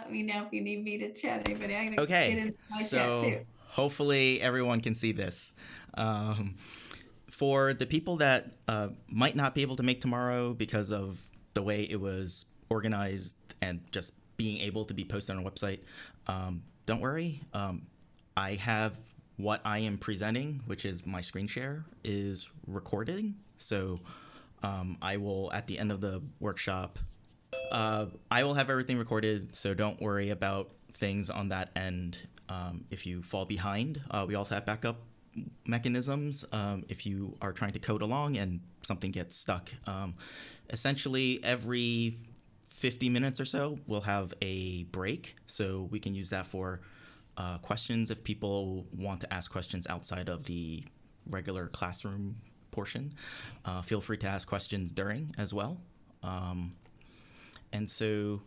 Let me know if you need me to chat anybody. I'm gonna get Okay, in my chat so too. hopefully everyone can see this. Um, for the people that might not be able to make tomorrow because of the way it was organized and just being able to be posted on a website, don't worry. I have what I am presenting, which is my screen share, is recording. So I will, at the end of the workshop, I will have everything recorded, so don't worry about things on that end. If you fall behind, we also have backup mechanisms if you are trying to code along and something gets stuck. Essentially, every 50 minutes or so, we'll have a break, so we can use that for questions if people want to ask questions outside of the regular classroom portion. Feel free to ask questions during as well. And so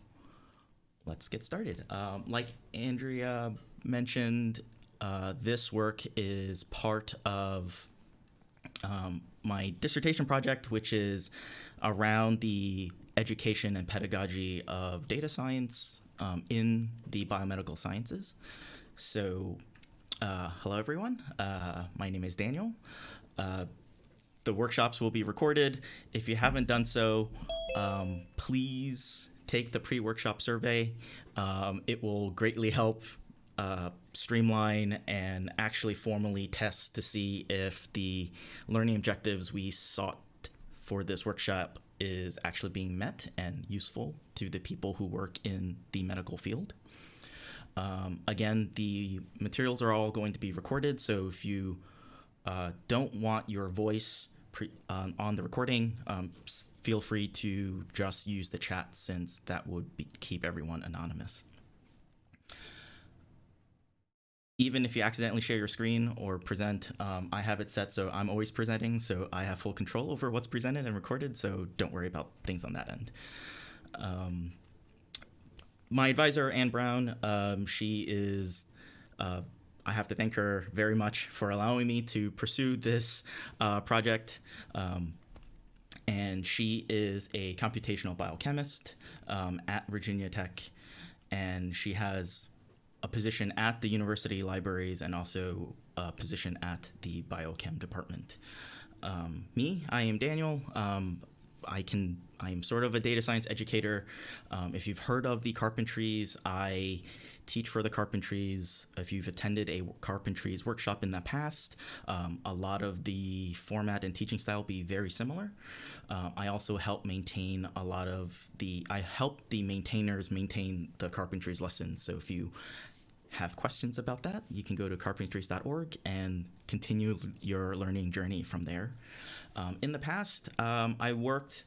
let's get started. Like Andrea mentioned, this work is part of my dissertation project, which is around the education and pedagogy of data science in the biomedical sciences. So, hello everyone. My name is Daniel. The workshops will be recorded. If you haven't done so, please take the pre-workshop survey. It will greatly help streamline and actually formally test to see if the learning objectives we sought for this workshop is actually being met and useful to the people who work in the medical field. Again, the materials are all going to be recorded, so if you don't want your voice on the recording, feel free to just use the chat, since that would keep everyone anonymous. Even if you accidentally share your screen or present, I have it set so I'm always presenting, so I have full control over what's presented and recorded, so don't worry about things on that end. My advisor, Anne Brown, she is I have to thank her very much for allowing me to pursue this project. And she is a computational biochemist at Virginia Tech, and she has a position at the university libraries and also a position at the biochem department. I am Daniel. I am sort of a data science educator. If you've heard of the Carpentries, I teach for the Carpentries. If you've attended a Carpentries workshop in the past, a lot of the format and teaching style will be very similar. I also help maintain I help the maintainers maintain the Carpentries lessons. So if you have questions about that, you can go to carpentries.org and continue your learning journey from there. In the past, I worked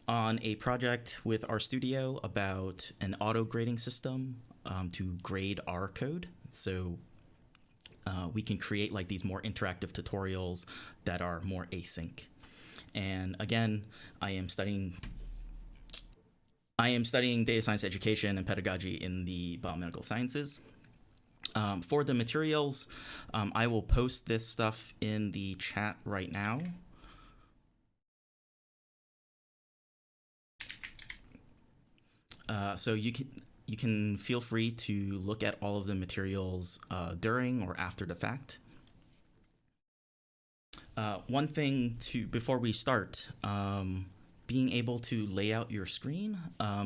on a project with RStudio about an auto grading system to grade R code. So we can create like these more interactive tutorials that are more async. And again, I am studying data science education and pedagogy in the biomedical sciences. For the materials, I will post this stuff in the chat right now. So you can feel free to look at all of the materials during or after the fact. One thing before we start, being able to lay out your screen.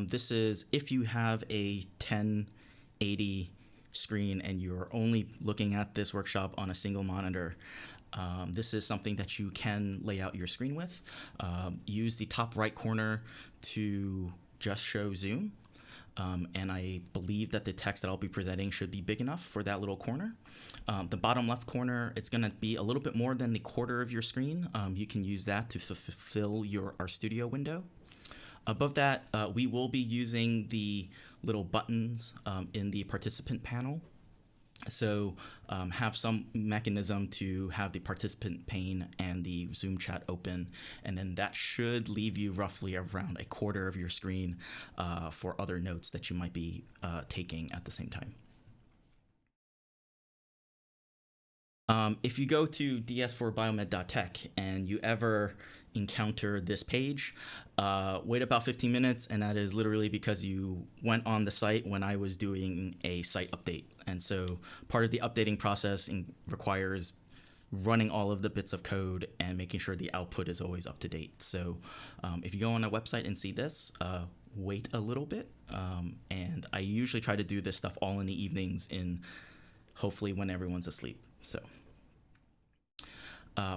This is if you have a 1080 screen and you're only looking at this workshop on a single monitor. This is something that you can lay out your screen with. Use the top right corner to just show zoom. And I believe that the text that I'll be presenting should be big enough for that little corner. The bottom left corner, it's going to be a little bit more than the quarter of your screen. You can use that to fulfill your RStudio window. Above that, we will be using the little buttons in the participant panel. So have some mechanism to have the participant pane and the Zoom chat open, and then that should leave you roughly around a quarter of your screen for other notes that you might be taking at the same time. If you go to ds4biomed.tech and you ever encounter this page, wait about 15 minutes, and that is literally because you went on the site when I was doing a site update. And so part of the updating process requires running all of the bits of code and making sure the output is always up to date. So if you go on a website and see this, wait a little bit. And I usually try to do this stuff all in the evenings, hopefully when everyone's asleep. So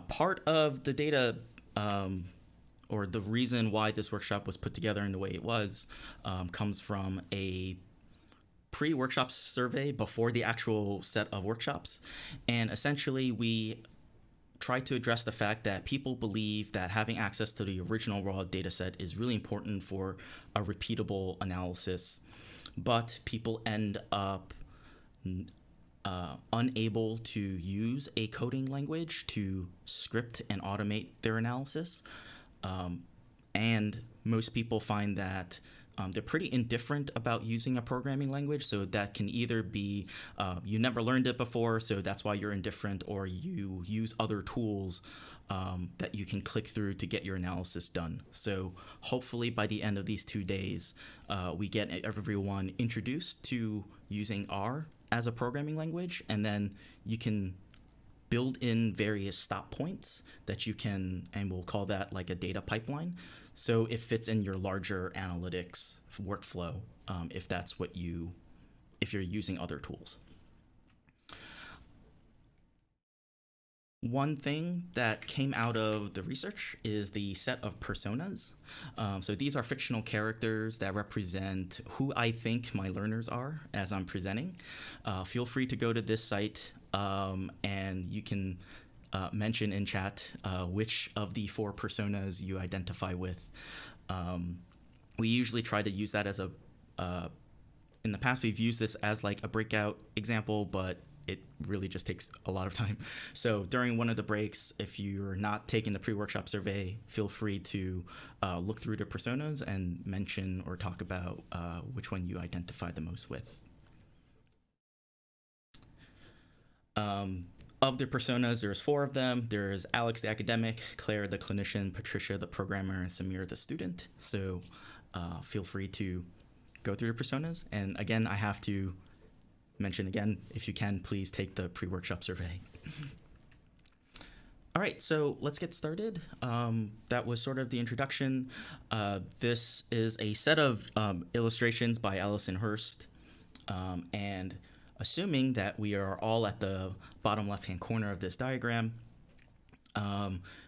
part of the data or the reason why this workshop was put together in the way it was comes from a pre-workshop survey before the actual set of workshops. And essentially we try to address the fact that people believe that having access to the original raw data set is really important for a repeatable analysis, but people end up unable to use a coding language to script and automate their analysis. And most people find that they're pretty indifferent about using a programming language. So that can either be you never learned it before, so that's why you're indifferent, or you use other tools that you can click through to get your analysis done. So hopefully by the end of these 2 days, we get everyone introduced to using R as a programming language, and then you can build in various stop points that you can, and we'll call that like a data pipeline. So it fits in your larger analytics workflow if that's what if you're using other tools. One thing that came out of the research is the set of personas. So these are fictional characters that represent who I think my learners are as I'm presenting. Feel free to go to this site and you can mention in chat which of the 4 personas you identify with. We usually try to use that as in the past we've used this as like a breakout example, but it really just takes a lot of time. So during one of the breaks, if you're not taking the pre-workshop survey, feel free to look through the personas and mention or talk about which one you identify the most with. Of the personas, there's 4 of them. There's Alex the academic, Claire the clinician, Patricia the programmer, and Samir the student. So feel free to go through your personas. And again, I have to mention again, if you can, please take the pre-workshop survey. All right, so let's get started. That was sort of the introduction. This is a set of illustrations by Allison Hurst. And assuming that we are all at the bottom left-hand corner of this diagram,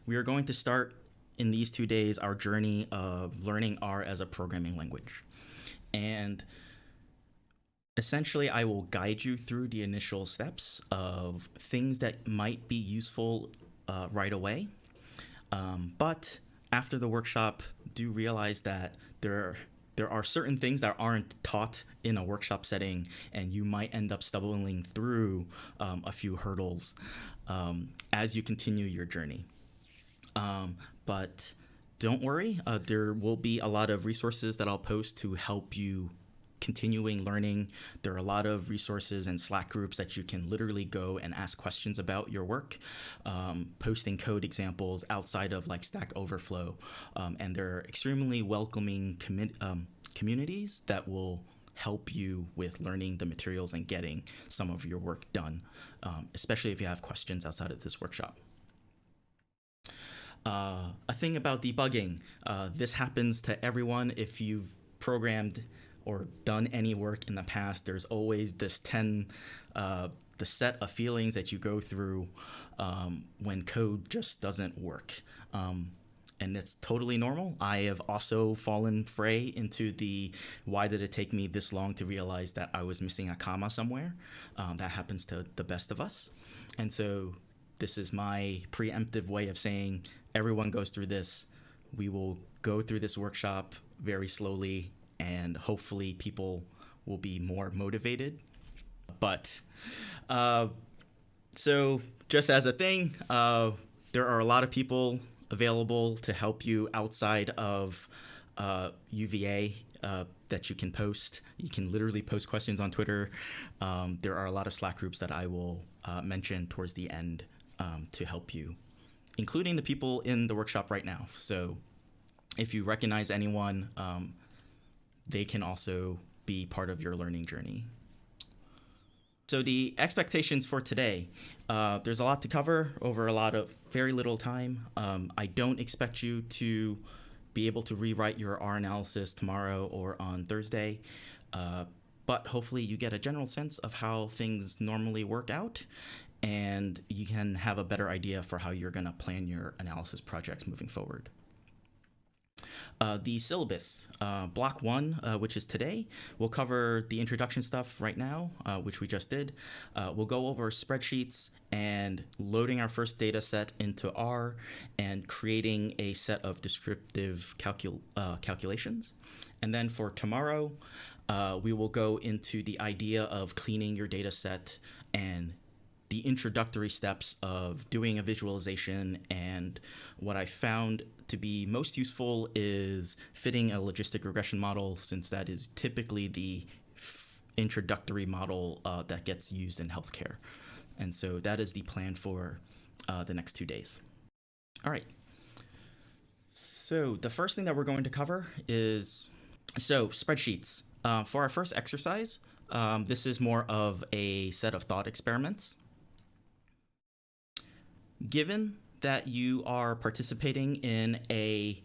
we are going to start in these 2 days our journey of learning R as a programming language. And essentially, I will guide you through the initial steps of things that might be useful right away. But after the workshop, do realize that there are certain things that aren't taught in a workshop setting, and you might end up stumbling through a few hurdles as you continue your journey. But don't worry, there will be a lot of resources that I'll post to help you continuing learning. There are a lot of resources and Slack groups that you can literally go and ask questions about your work, posting code examples outside of like Stack Overflow, and they're extremely welcoming communities that will help you with learning the materials and getting some of your work done, especially if you have questions outside of this workshop. A thing about debugging, this happens to everyone. If you've programmed or done any work in the past, there's always this the set of feelings that you go through when code just doesn't work. And it's totally normal. I have also fallen prey into why did it take me this long to realize that I was missing a comma somewhere? That happens to the best of us. And so this is my preemptive way of saying everyone goes through this. We will go through this workshop very slowly, and hopefully people will be more motivated. But so just as a thing, there are a lot of people available to help you outside of UVA. that you can post. You can literally post questions on Twitter. There are a lot of Slack groups that I will mention towards the end to help you, including the people in the workshop right now. So if you recognize anyone, they can also be part of your learning journey. So the expectations for today, there's a lot to cover over a lot of very little time. I don't expect you to be able to rewrite your R analysis tomorrow or on Thursday, but hopefully you get a general sense of how things normally work out, and you can have a better idea for how you're going to plan your analysis projects moving forward. The syllabus, block 1, which is today, we'll cover the introduction stuff right now, which we just did. We'll go over spreadsheets and loading our first data set into R and creating a set of descriptive calculations. And then for tomorrow, we will go into the idea of cleaning your data set and the introductory steps of doing a visualization, and what I found to be most useful is fitting a logistic regression model, since that is typically the introductory model that gets used in healthcare. And so that is the plan for the next 2 days. All right. So the first thing that we're going to cover is spreadsheets. For our first exercise, this is more of a set of thought experiments. Given that you are participating in a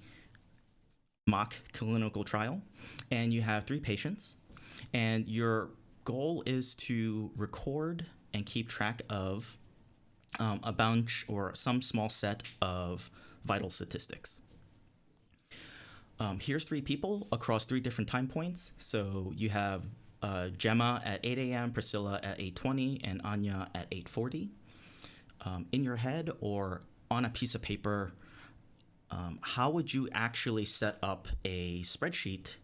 mock clinical trial and you have 3 patients, and your goal is to record and keep track of a bunch or some small set of vital statistics. Here's 3 people across 3 different time points. So you have Gemma at 8 a.m., Priscilla at 8:20, and Anya at 8:40. In your head or on a piece of paper, how would you actually set up a spreadsheet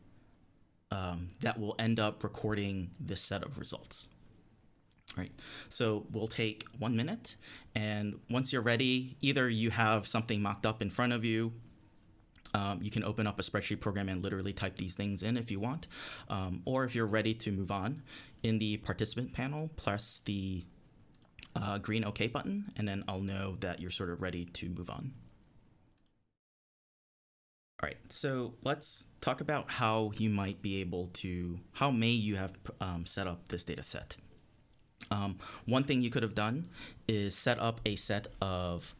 that will end up recording this set of results? Right. So we'll take 1 minute, and once you're ready, either you have something mocked up in front of you. You can open up a spreadsheet program and literally type these things in if you want. Or if you're ready to move on, in the participant panel, press the green OK button, and then I'll know that you're sort of ready to move on. All right, so let's talk about how you might be able to, how may you have set up this data set. One thing you could have done is set up a set of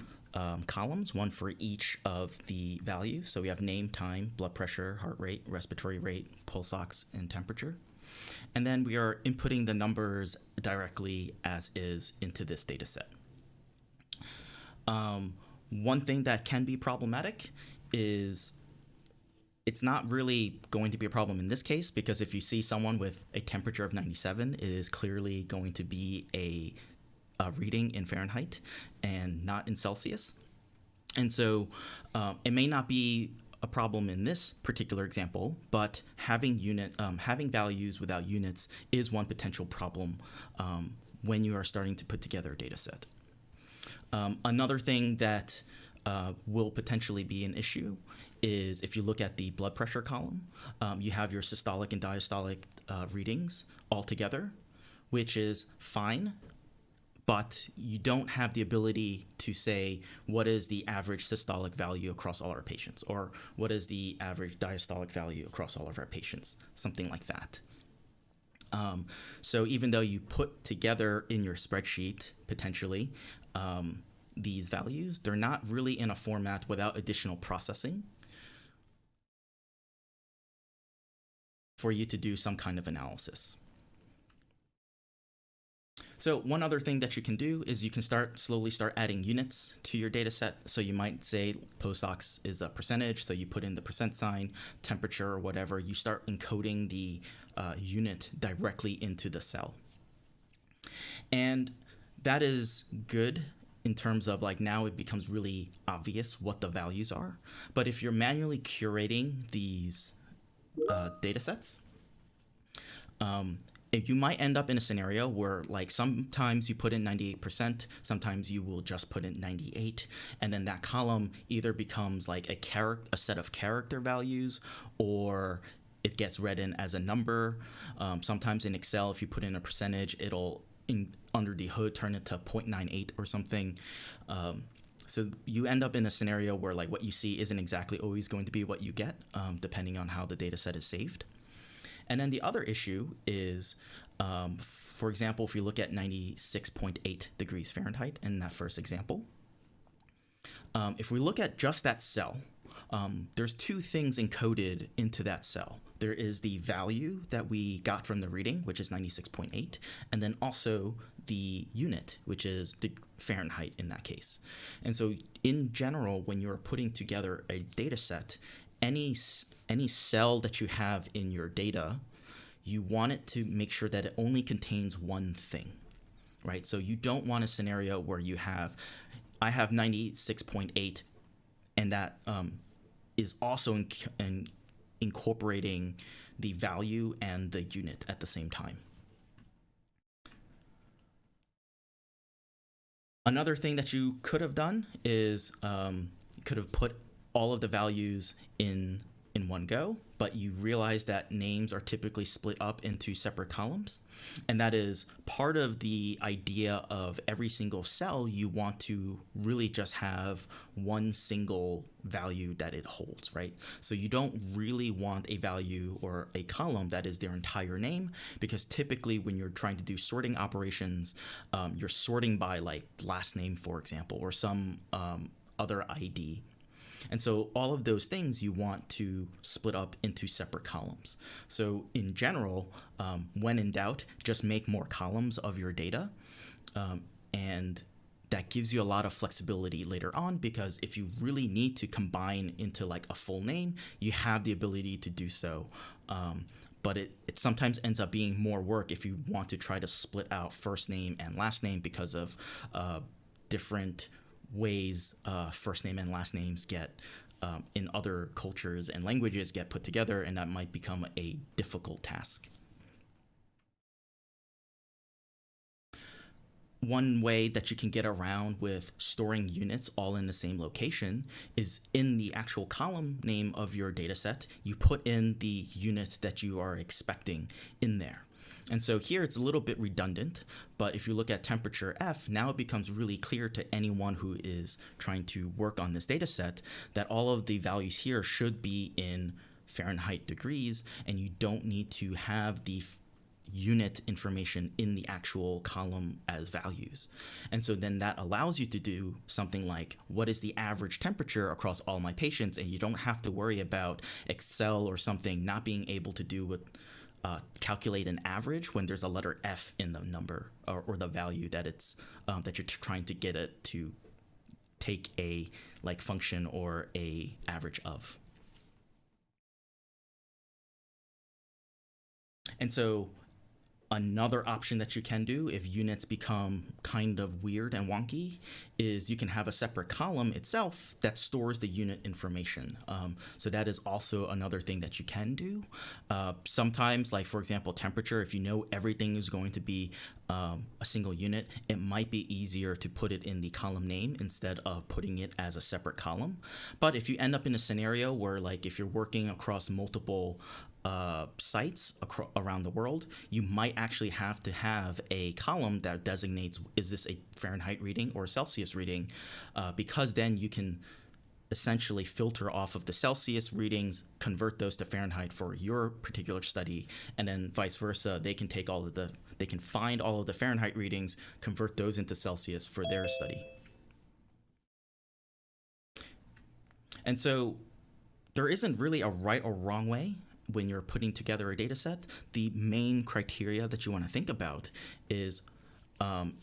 columns, one for each of the values. So we have name, time, blood pressure, heart rate, respiratory rate, pulse ox, and temperature. And then we are inputting the numbers directly as is into this data set. One thing that can be problematic is it's not really going to be a problem in this case, because if you see someone with a temperature of 97, it is clearly going to be a reading in Fahrenheit and not in Celsius. And so it may not be a problem in this particular example, but having values without units is one potential problem when you are starting to put together a data set. Another thing that will potentially be an issue is if you look at the blood pressure column, you have your systolic and diastolic readings all together, which is fine, but you don't have the ability to say what is the average systolic value across all our patients, or what is the average diastolic value across all of our patients, something like that. So even though you put together in your spreadsheet, potentially, these values, they're not really in a format without additional processing for you to do some kind of analysis. So one other thing that you can do is you can slowly start adding units to your data set. So you might say pulse ox is a percentage, so you put in the percent sign, temperature or whatever. You start encoding the unit directly into the cell. And that is good in terms of like now it becomes really obvious what the values are. But if you're manually curating these data sets, you might end up in a scenario where like sometimes you put in 98%, sometimes you will just put in 98, and then that column either becomes like a set of character values, or it gets read in as a number. Sometimes in Excel, if you put in a percentage, it'll under the hood turn it to 0.98 or something. So you end up in a scenario where like what you see isn't exactly always going to be what you get, depending on how the data set is saved. And then the other issue is, for example, if you look at 96.8 degrees Fahrenheit in that first example, if we look at just that cell, there's two things encoded into that cell. There is the value that we got from the reading, which is 96.8, and then also the unit, which is the Fahrenheit in that case. And so in general, when you're putting together a data set, any cell that you have in your data, you want it to make sure that it only contains one thing, right? So you don't want a scenario where I have 96.8, and that is also incorporating the value and the unit at the same time. Another thing that you could have done is you could have put all of the values in one go, but you realize that names are typically split up into separate columns. And that is part of the idea of every single cell. You want to really just have one single value that it holds, right? So you don't really want a value or a column that is their entire name, because typically when you're trying to do sorting operations, you're sorting by like last name, for example, or some other ID. And so all of those things you want to split up into separate columns. So in general, when in doubt, just make more columns of your data. And that gives you a lot of flexibility later on, because if you really need to combine into like a full name, you have the ability to do so. But it sometimes ends up being more work if you want to try to split out first name and last name because of different ways first name and last names get in other cultures and languages get put together, and that might become a difficult task. One way that you can get around with storing units all in the same location is in the actual column name of your data set, you put in the unit that you are expecting in there. And so here it's a little bit redundant, but if you look at temperature F, now it becomes really clear to anyone who is trying to work on this data set that all of the values here should be in Fahrenheit degrees, and you don't need to have the unit information in the actual column as values. And so then that allows you to do something like, what is the average temperature across all my patients? And you don't have to worry about Excel or something not being able to do what calculate an average when there's a letter F in the number or the value that it's that you're trying to get it to take a like function or a average of. And so another option that you can do if units become kind of weird and wonky is you can have a separate column itself that stores the unit information. So that is also another thing that you can do. Sometimes, like for example, temperature, if you know everything is going to be a single unit, it might be easier to put it in the column name instead of putting it as a separate column. But if you end up in a scenario where like if you're working across multiple sites around the world, you might actually have to have a column that designates, is this a Fahrenheit reading or a Celsius reading? Because then you can essentially filter off of the Celsius readings, convert those to Fahrenheit for your particular study, and then vice versa. They can take they can find all of the Fahrenheit readings, convert those into Celsius for their study. And so there isn't really a right or wrong way when you're putting together a data set. The main criteria that you want to think about is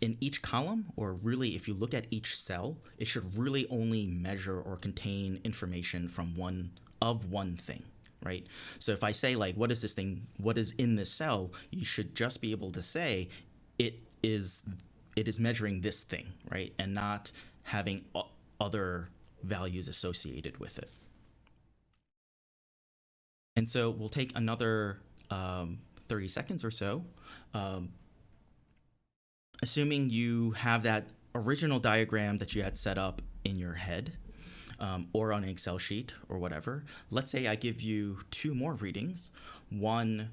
in each column, or really if you look at each cell, it should really only measure or contain information from one thing, right? So if I say like, what is this thing, what is in this cell, you should just be able to say it is measuring this thing, right? And not having other values associated with it. And so we'll take another 30 seconds or so. Assuming you have that original diagram that you had set up in your head, or on an Excel sheet or whatever. Let's say I give you 2 more readings, one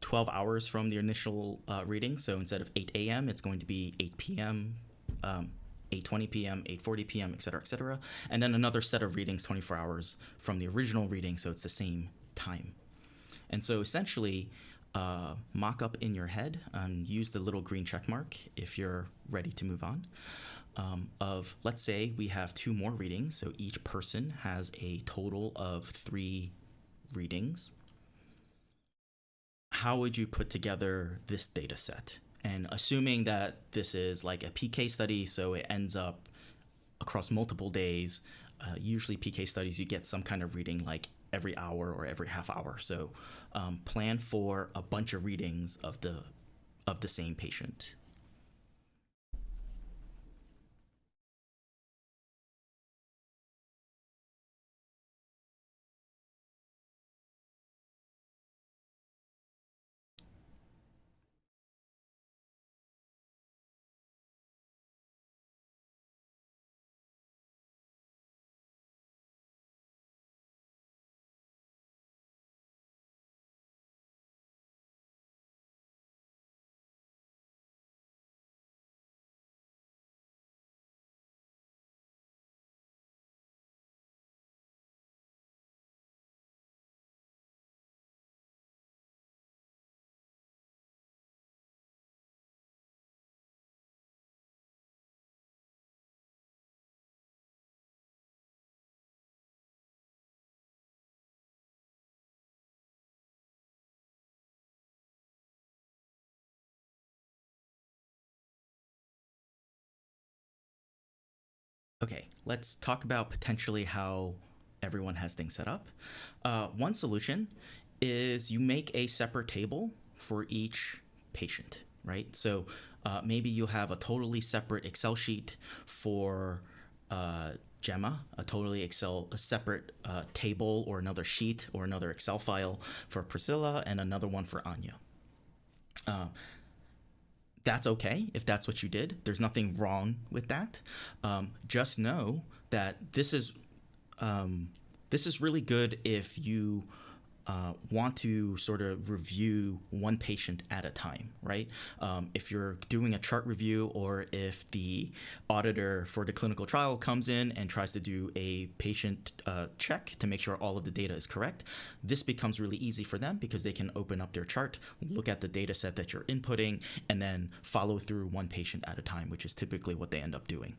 12 hours from the initial reading. So instead of 8 a.m., it's going to be 8 p.m., 8:20 p.m., 8:40 p.m., et cetera, and then another set of readings 24 hours from the original reading, so it's the same time. And so essentially, mock up in your head and use the little green check mark if you're ready to move on. Of, let's say we have 2 more readings, so each person has a total of 3 readings. How would you put together this data set? And assuming that this is like a PK study, so it ends up across multiple days, usually PK studies, you get some kind of reading like every hour or every half hour. So plan for a bunch of readings of the same patient. Okay, let's talk about potentially how everyone has things set up. One solution is you make a separate table for each patient, right? So maybe you have a totally separate Excel sheet for Gemma, a separate table or another sheet or another Excel file for Priscilla, and another one for Anya. That's okay if that's what you did. There's nothing wrong with that. Just know that this is really good if you want to sort of review one patient at a time, right? If you're doing a chart review, or if the auditor for the clinical trial comes in and tries to do a patient check to make sure all of the data is correct, this becomes really easy for them because they can open up their chart, look at the data set that you're inputting, and then follow through one patient at a time, which is typically what they end up doing.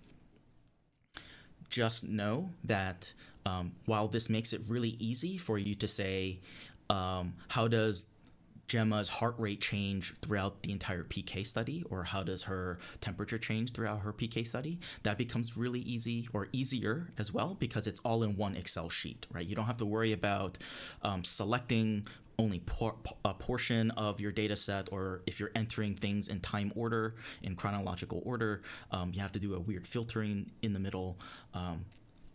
Just know that while this makes it really easy for you to say, how does Gemma's heart rate change throughout the entire PK study, or how does her temperature change throughout her PK study, that becomes really easy, or easier as well, because it's all in one Excel sheet, right? You don't have to worry about selecting only a portion of your data set, or if you're entering things in time order, in chronological order, you have to do a weird filtering in the middle.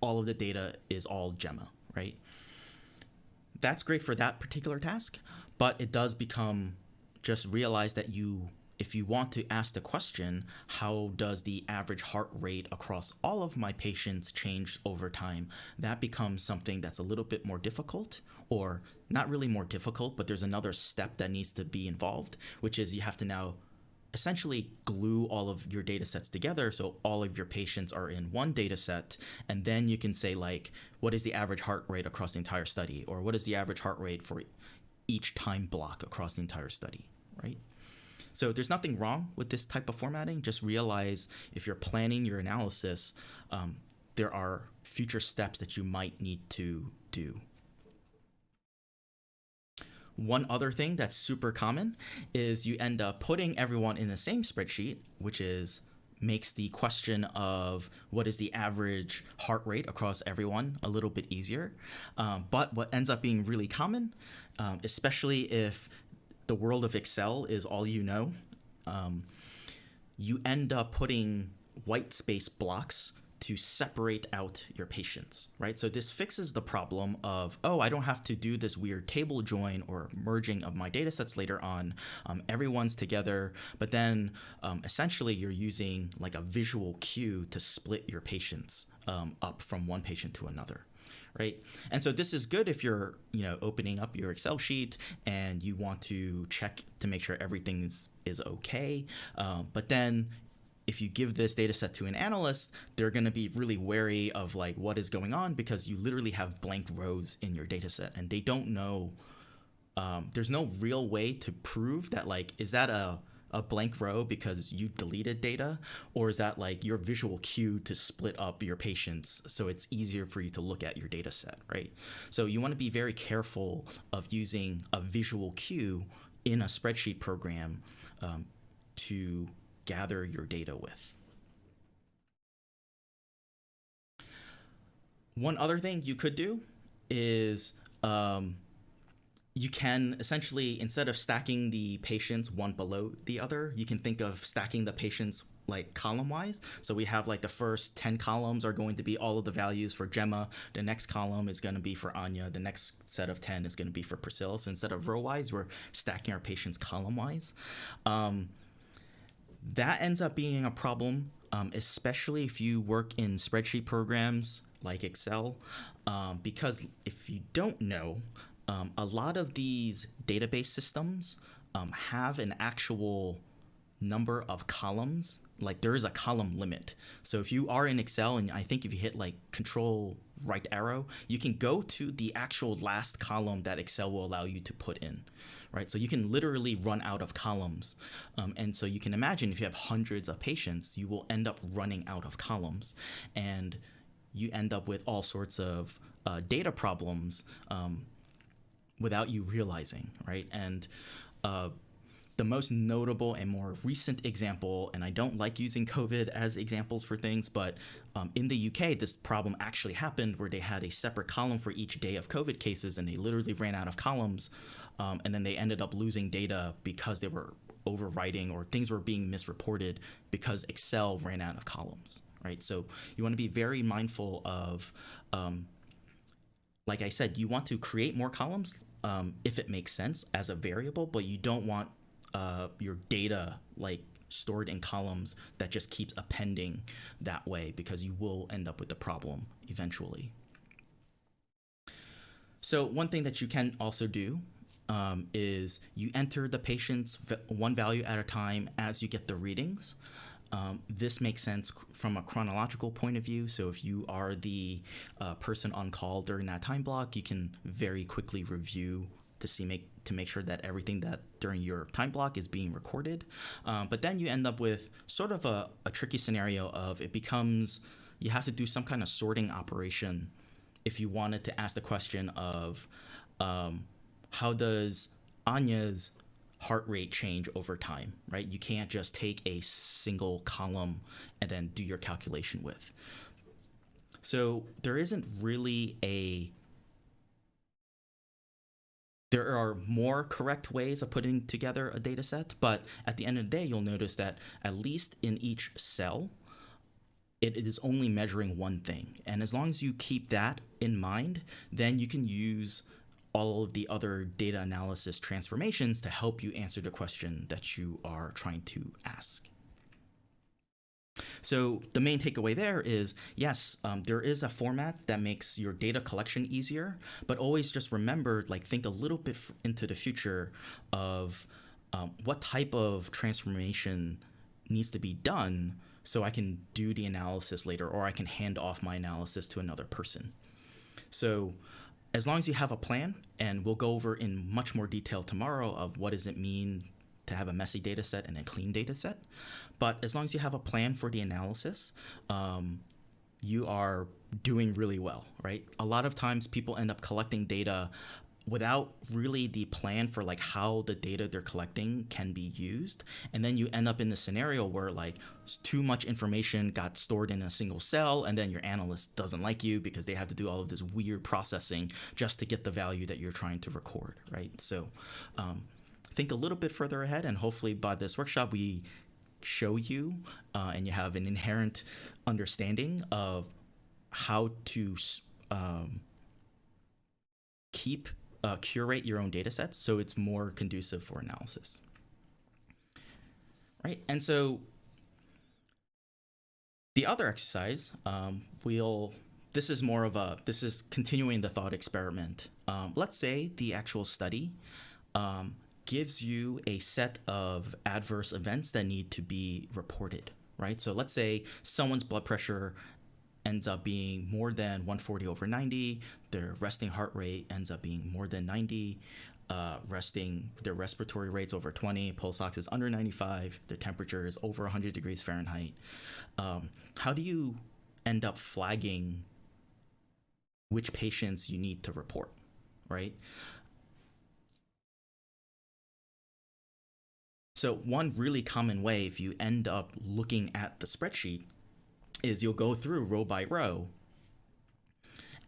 All of the data is all Gemma, right? That's great for that particular task, but it does become, just realize that if you want to ask the question, how does the average heart rate across all of my patients change over time, that becomes something that's a little bit more difficult, or not really more difficult, but there's another step that needs to be involved, which is you have to now essentially glue all of your data sets together, so all of your patients are in one data set, and then you can say, like, what is the average heart rate across the entire study, or what is the average heart rate for each time block across the entire study, right? So there's nothing wrong with this type of formatting. Just realize if you're planning your analysis, there are future steps that you might need to do. One other thing that's super common is you end up putting everyone in the same spreadsheet, which makes the question of what is the average heart rate across everyone a little bit easier. But what ends up being really common, especially if the world of Excel is all you know, you end up putting white space blocks to separate out your patients, right? So this fixes the problem of, oh, I don't have to do this weird table join or merging of my data sets later on. Everyone's together, but then essentially you're using like a visual cue to split your patients up from one patient to another. Right. And so this is good if you're, opening up your Excel sheet and you want to check to make sure everything is okay. But then if you give this data set to an analyst, they're going to be really wary of like what is going on, because you literally have blank rows in your data set and they don't know. There's no real way to prove that, like, is that a blank row because you deleted data, or is that like your visual cue to split up your patients so it's easier for you to look at your data set, right? So you want to be very careful of using a visual cue in a spreadsheet program to gather your data with. One other thing you could do is you can essentially, instead of stacking the patients one below the other, you can think of stacking the patients like column wise. So we have like the first 10 columns are going to be all of the values for Gemma. The next column is going to be for Anya. The next set of 10 is going to be for Priscilla. So instead of row wise, we're stacking our patients column wise. That ends up being a problem, especially if you work in spreadsheet programs like Excel, because if you don't know, a lot of these database systems have an actual number of columns. Like there is a column limit. So if you are in Excel, and I think if you hit like Control right arrow, you can go to the actual last column that Excel will allow you to put in, right? So you can literally run out of columns. And so you can imagine if you have hundreds of patients, you will end up running out of columns, and you end up with all sorts of data problems without you realizing, right? And the most notable and more recent example, and I don't like using COVID as examples for things, but in the UK, this problem actually happened where they had a separate column for each day of COVID cases, and they literally ran out of columns, and then they ended up losing data because they were overwriting or things were being misreported because Excel ran out of columns, right? So you want to be very mindful of, like I said, you want to create more columns if it makes sense as a variable, but you don't want your data like stored in columns that just keeps appending that way, because you will end up with the problem eventually. So one thing that you can also do is you enter the patient's one value at a time as you get the readings. This makes sense from a chronological point of view. So if you are the person on call during that time block, you can very quickly review to make sure that everything that during your time block is being recorded. But then you end up with sort of a tricky scenario of it becomes you have to do some kind of sorting operation if you wanted to ask the question of how does Anya's heart rate change over time, right? You can't just take a single column and then do your calculation with. So there isn't really there are more correct ways of putting together a data set, but at the end of the day, you'll notice that at least in each cell, it is only measuring one thing. And as long as you keep that in mind, then you can use all of the other data analysis transformations to help you answer the question that you are trying to ask. So the main takeaway there is, yes, there is a format that makes your data collection easier, but always just remember, like, think a little bit into the future of what type of transformation needs to be done so I can do the analysis later, or I can hand off my analysis to another person. So as long as you have a plan, and we'll go over in much more detail tomorrow of what does it mean to have a messy data set and a clean data set. But as long as you have a plan for the analysis, you are doing really well, right? A lot of times people end up collecting data without really the plan for like how the data they're collecting can be used. And then you end up in the scenario where like too much information got stored in a single cell, and then your analyst doesn't like you because they have to do all of this weird processing just to get the value that you're trying to record, right? So think a little bit further ahead, and hopefully by this workshop we show you, and you have an inherent understanding of how to curate your own data sets so it's more conducive for analysis. Right, and so the other exercise, this is continuing the thought experiment. Let's say the actual study gives you a set of adverse events that need to be reported, right? So let's say someone's blood pressure ends up being more than 140/90, their resting heart rate ends up being more than 90, their respiratory rate's over 20, pulse ox is under 95, their temperature is over 100 degrees Fahrenheit. How do you end up flagging which patients you need to report, right? So one really common way, if you end up looking at the spreadsheet, is you'll go through row by row,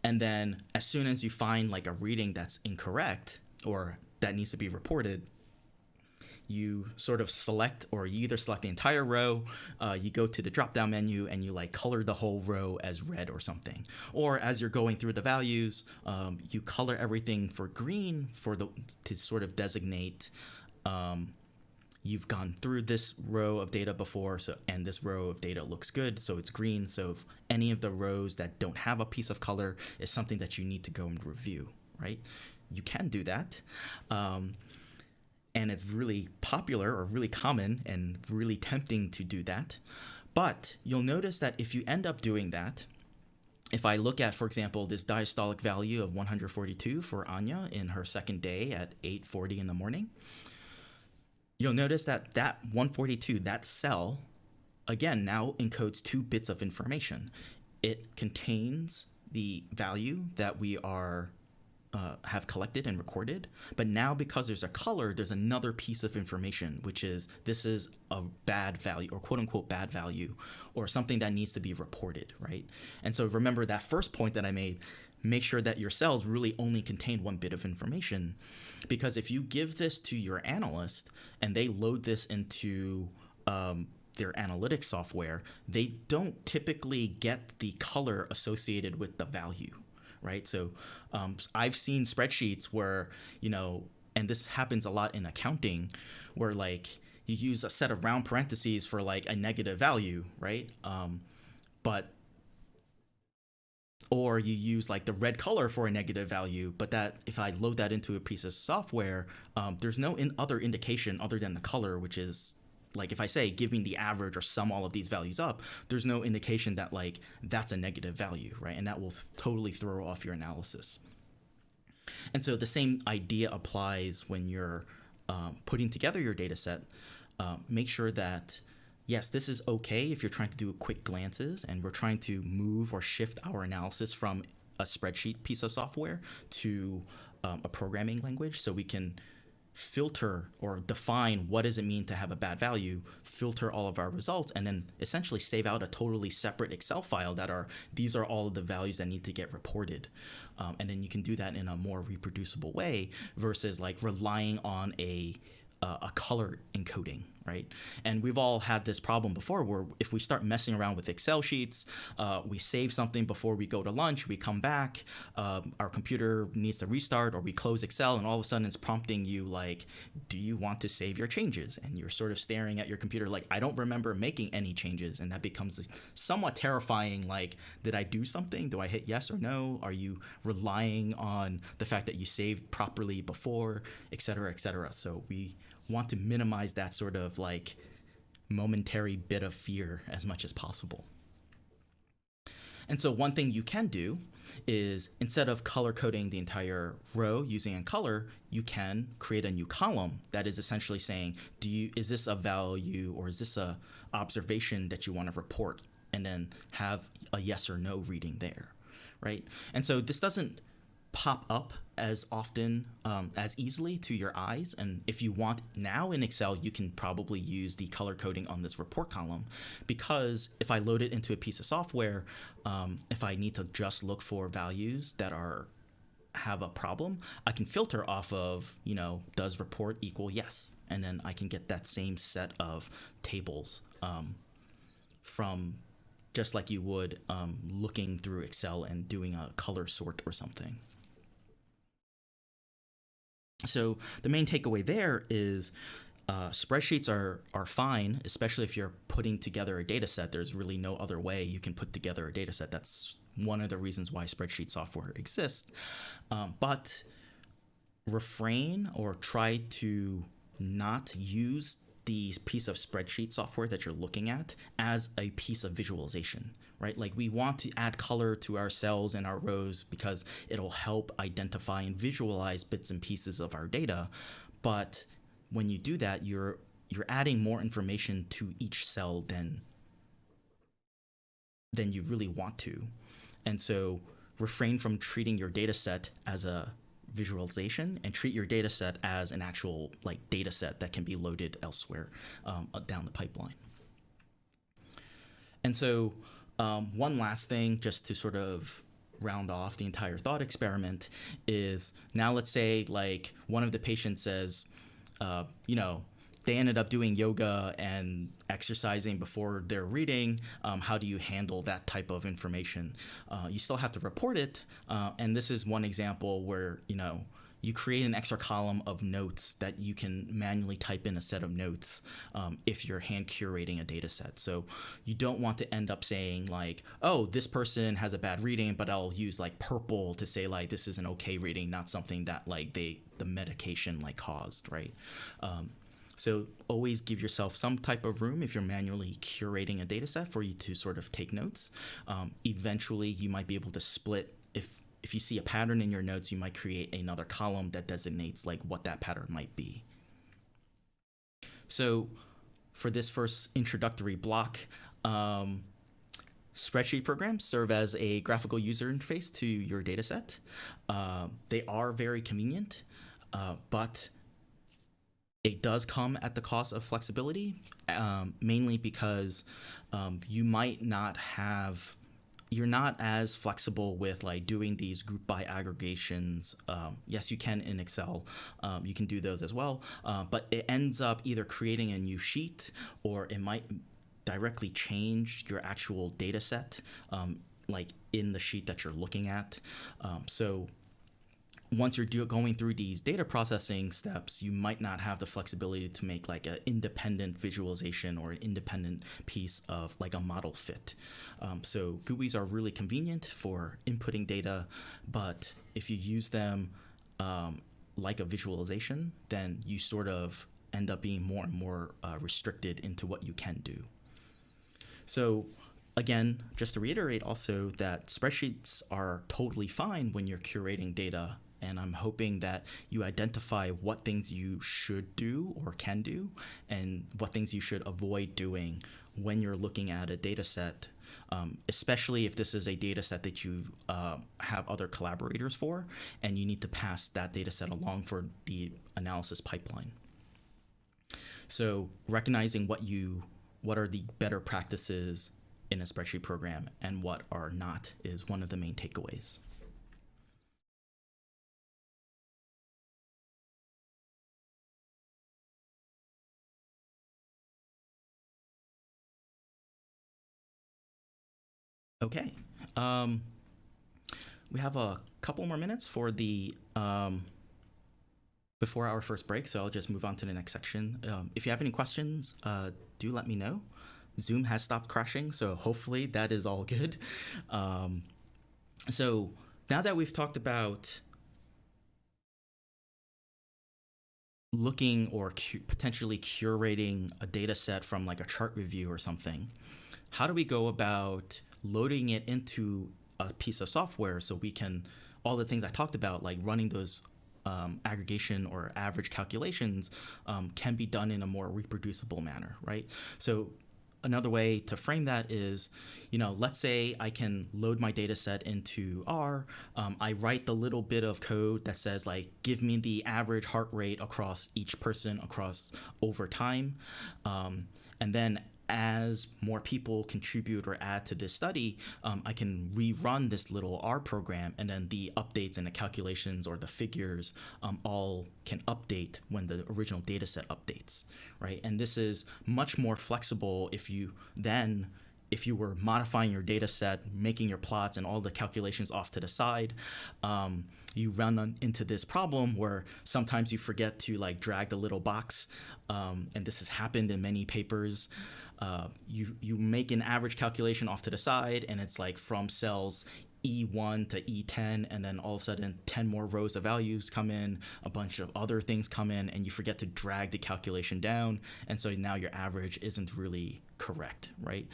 and then as soon as you find like a reading that's incorrect or that needs to be reported, you sort of select, or you either select the entire row, you go to the drop-down menu and you like color the whole row as red or something. Or as you're going through the values, you color everything for green to sort of designate you've gone through this row of data before, and this row of data looks good, so it's green. So if any of the rows that don't have a piece of color is something that you need to go and review, right? You can do that. And it's really popular or really common and really tempting to do that. But you'll notice that if you end up doing that, if I look at, for example, this diastolic value of 142 for Anya in her second day at 8:40 in the morning, you'll notice that that 142, that cell, again, now encodes 2 bits of information. It contains the value that we have collected and recorded, but now because there's a color, there's another piece of information, which is this is a bad value, or quote unquote bad value, or something that needs to be reported, right? And so remember that first point that I made, make sure that your cells really only contain 1 bit of information, because if you give this to your analyst and they load this into their analytics software, they don't typically get the color associated with the value, right? So I've seen spreadsheets where, and this happens a lot in accounting, where like you use a set of round parentheses for like a negative value, right? Or you use like the red color for a negative value, but that if I load that into a piece of software, there's no other indication other than the color, which is like if I say give me the average or sum all of these values up, there's no indication that like that's a negative value, right? And that will totally throw off your analysis. And so the same idea applies when you're putting together your data set. Make sure that, yes, this is okay if you're trying to do quick glances and we're trying to move or shift our analysis from a spreadsheet piece of software to a programming language, so we can filter or define what does it mean to have a bad value, filter all of our results, and then essentially save out a totally separate Excel file these are all of the values that need to get reported. And then you can do that in a more reproducible way versus like relying on a color encoding, right? And we've all had this problem before where if we start messing around with Excel sheets, we save something before we go to lunch, we come back, our computer needs to restart, or we close Excel and all of a sudden it's prompting you like, do you want to save your changes? And you're sort of staring at your computer like, I don't remember making any changes. And that becomes somewhat terrifying. Like, did I do something? Do I hit yes or no? Are you relying on the fact that you saved properly before, et cetera, et cetera? So we want to minimize that sort of like momentary bit of fear as much as possible. And so one thing you can do is, instead of color coding the entire row using a color, you can create a new column that is essentially saying, is this a value or is this a observation that you want to report, and then have a yes or no reading there, right? And so this doesn't pop up as often, as easily to your eyes. And if you want now in Excel, you can probably use the color coding on this report column, because if I load it into a piece of software, if I need to just look for values that have a problem, I can filter off of, does report equal yes? and then I can get that same set of tables from just like you would looking through Excel and doing a color sort or something. So the main takeaway there is spreadsheets are fine, especially if you're putting together a data set. There's really no other way you can put together a data set. That's one of the reasons why spreadsheet software exists. But refrain or try to not use the piece of spreadsheet software that you're looking at as a piece of visualization, right? Like we want to add color to our cells and our rows because it'll help identify and visualize bits and pieces of our data. But when you do that, you're adding more information to each cell than you really want to. And so refrain from treating your data set as a visualization and treat your data set as an actual like data set that can be loaded elsewhere down the pipeline. And so one last thing just to sort of round off the entire thought experiment is now let's say like one of the patients says, you know, they ended up doing yoga and exercising before their reading. How do you handle that type of information? You still have to report it. And this is one example where, you know, you create an extra column of notes that you can manually type in a set of notes if you're hand curating a data set. So you don't want to end up saying like, oh, this person has a bad reading, but I'll use like purple to say like this is an okay reading, not something that like the medication like caused, right? So always give yourself some type of room if you're manually curating a data set for you to sort of take notes. Eventually, you might be able to split. If you see a pattern in your notes, you might create another column that designates like what that pattern might be. So for this first introductory block, spreadsheet programs serve as a graphical user interface to your data set. They are very convenient, but it does come at the cost of flexibility, mainly because you're not as flexible with like doing these group by aggregations. Yes, you can in Excel. You can do those as well, but it ends up either creating a new sheet or it might directly change your actual data set, like in the sheet that you're looking at. So once you're going through these data processing steps, you might not have the flexibility to make like an independent visualization or an independent piece of like a model fit. So GUIs are really convenient for inputting data, but if you use them like a visualization, then you sort of end up being more and more restricted into what you can do. So again, just to reiterate also that spreadsheets are totally fine when you're curating data, and I'm hoping that you identify what things you should do or can do and what things you should avoid doing when you're looking at a data set, especially if this is a data set that you have other collaborators for and you need to pass that data set along for the analysis pipeline. So recognizing what are the better practices in a spreadsheet program and what are not is one of the main takeaways. Okay, we have a couple more minutes for the before our first break, so I'll just move on to the next section. If you have any questions, do let me know. Zoom has stopped crashing, so hopefully that is all good. So now that we've talked about looking or potentially curating a data set from like a chart review or something, how do we go about loading it into a piece of software so we can, all the things I talked about, like running those aggregation or average calculations can be done in a more reproducible manner, right? So another way to frame that is, let's say I can load my data set into R. I write the little bit of code that says like, give me the average heart rate across each person over time. And then as more people contribute or add to this study, I can rerun this little R program, and then the updates and the calculations or the figures all can update when the original data set updates, right? And this is much more flexible if you were modifying your data set, making your plots and all the calculations off to the side, you run into this problem where sometimes you forget to like drag the little box, and this has happened in many papers. You make an average calculation off to the side, and it's like from cells E1 to E10, and then all of a sudden 10 more rows of values come in, a bunch of other things come in, and you forget to drag the calculation down, and so now your average isn't really correct, right?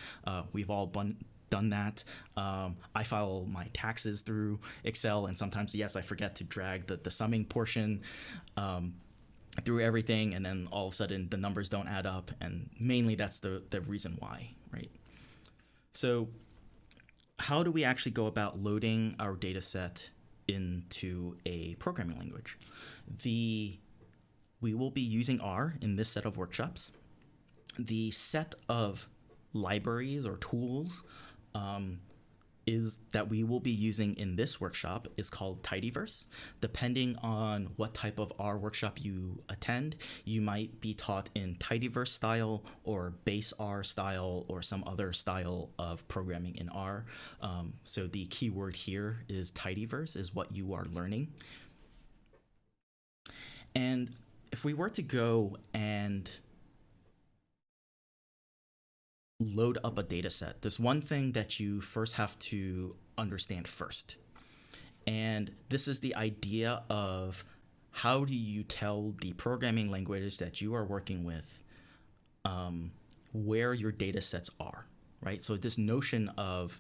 We've all done that. I file my taxes through Excel, and sometimes, yes, I forget to drag the summing portion through everything, and then all of a sudden the numbers don't add up, and mainly that's the reason why, right? So how do we actually go about loading our data set into a programming language? We will be using R in this set of workshops. The set of libraries or tools that we will be using in this workshop is called Tidyverse. Depending on what type of R workshop you attend, you might be taught in Tidyverse style or base R style or some other style of programming in R. So the keyword here is Tidyverse is what you are learning. And if we were to go and load up a data set, there's one thing that you first have to understand first. And this is the idea of how do you tell the programming language that you are working with where your data sets are, right? So this notion of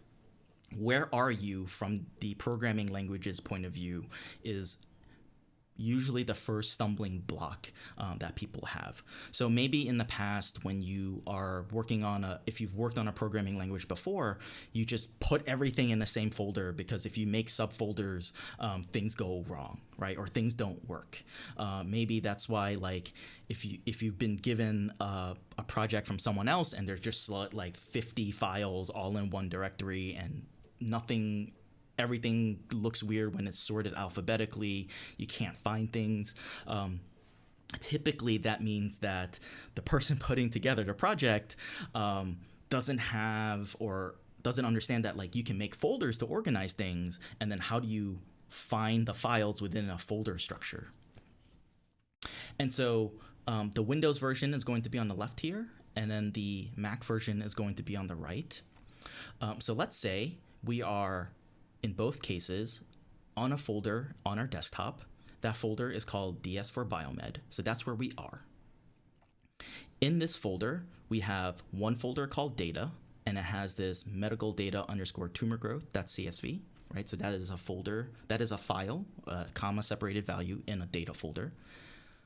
where are you from the programming language's point of view is usually the first stumbling block that people have. So maybe in the past, when you are working on if you've worked on a programming language before, you just put everything in the same folder, because if you make subfolders, things go wrong, right? Or things don't work. Maybe that's why, like, if you've been given a project from someone else and there's just like 50 files all in one directory and everything looks weird when it's sorted alphabetically. You can't find things. Typically, that means that the person putting together the project doesn't have or doesn't understand that, like, you can make folders to organize things, and then how do you find the files within a folder structure? And so the Windows version is going to be on the left here, and then the Mac version is going to be on the right. So let's say we are, in both cases, on a folder on our desktop. That folder is called ds4biomed, so that's where we are. In this folder, we have one folder called data, and it has this medical data _ tumor growth.csv, right? So that is a folder, that is a file, comma separated value in a data folder.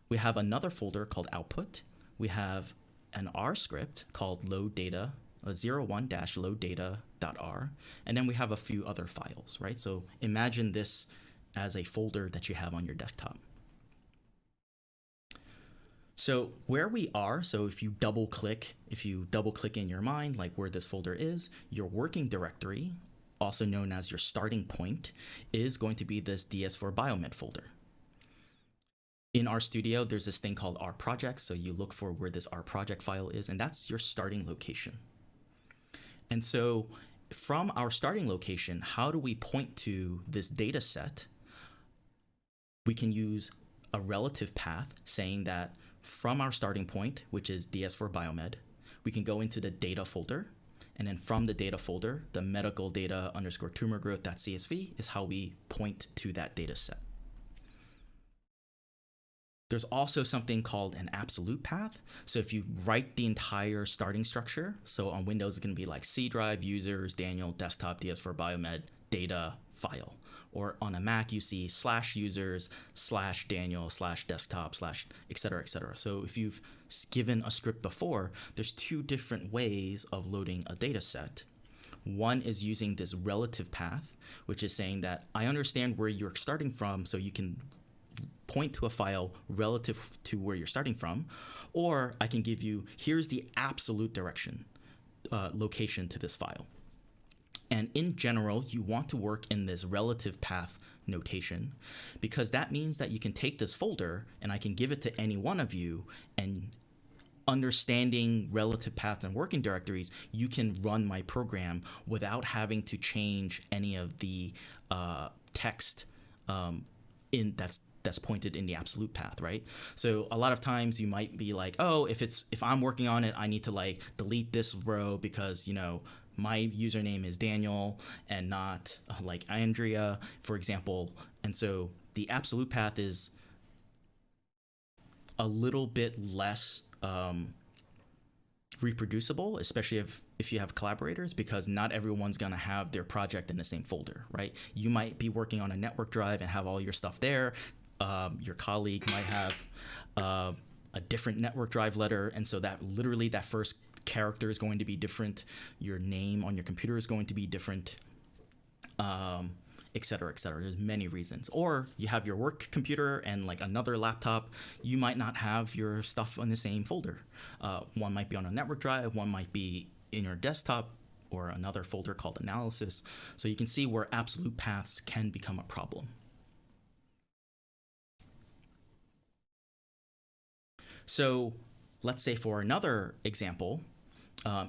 We have another folder called output. We have an R script called load data, 01-loaddata.r, and then we have a few other files, right? So imagine this as a folder that you have on your desktop. So where we are, so if you double click in your mind, like where this folder is, your working directory, also known as your starting point, is going to be this ds4biomed folder. In RStudio, there's this thing called R projects, so you look for where this R project file is, and that's your starting location. And so from our starting location, how do we point to this data set? We can use a relative path saying that from our starting point, which is ds4biomed, we can go into the data folder. And then from the data folder, the medical data _ tumor growth.csv is how we point to that data set. There's also something called an absolute path. So if you write the entire starting structure, so on Windows, it's going to be like C drive, users, Daniel, desktop, ds4biomed, data, file. Or on a Mac, you see /users, /Daniel, /desktop, / et cetera, et cetera. So if you've given a script before, there's two different ways of loading a data set. One is using this relative path, which is saying that I understand where you're starting from, so you can point to a file relative to where you're starting from, or I can give you, here's the absolute direction. location to this file. And in general, you want to work in this relative path notation, because that means that you can take this folder and I can give it to any one of you, and understanding relative paths and working directories, you can run my program without having to change any of the text that's pointed in the absolute path, right? So a lot of times you might be like, oh, if I'm working on it, I need to like delete this row because, you know, my username is Daniel and not like Andrea, for example. And so the absolute path is a little bit less reproducible, especially if you have collaborators, because not everyone's going to have their project in the same folder, right? You might be working on a network drive and have all your stuff there. Your colleague might have a different network drive letter, and so that literally that first character is going to be different. Your name on your computer is going to be different, et cetera, et cetera. There's many reasons. Or you have your work computer and like another laptop, you might not have your stuff on the same folder. One might be on a network drive, one might be in your desktop, or another folder called analysis. So you can see where absolute paths can become a problem. So let's say for another example,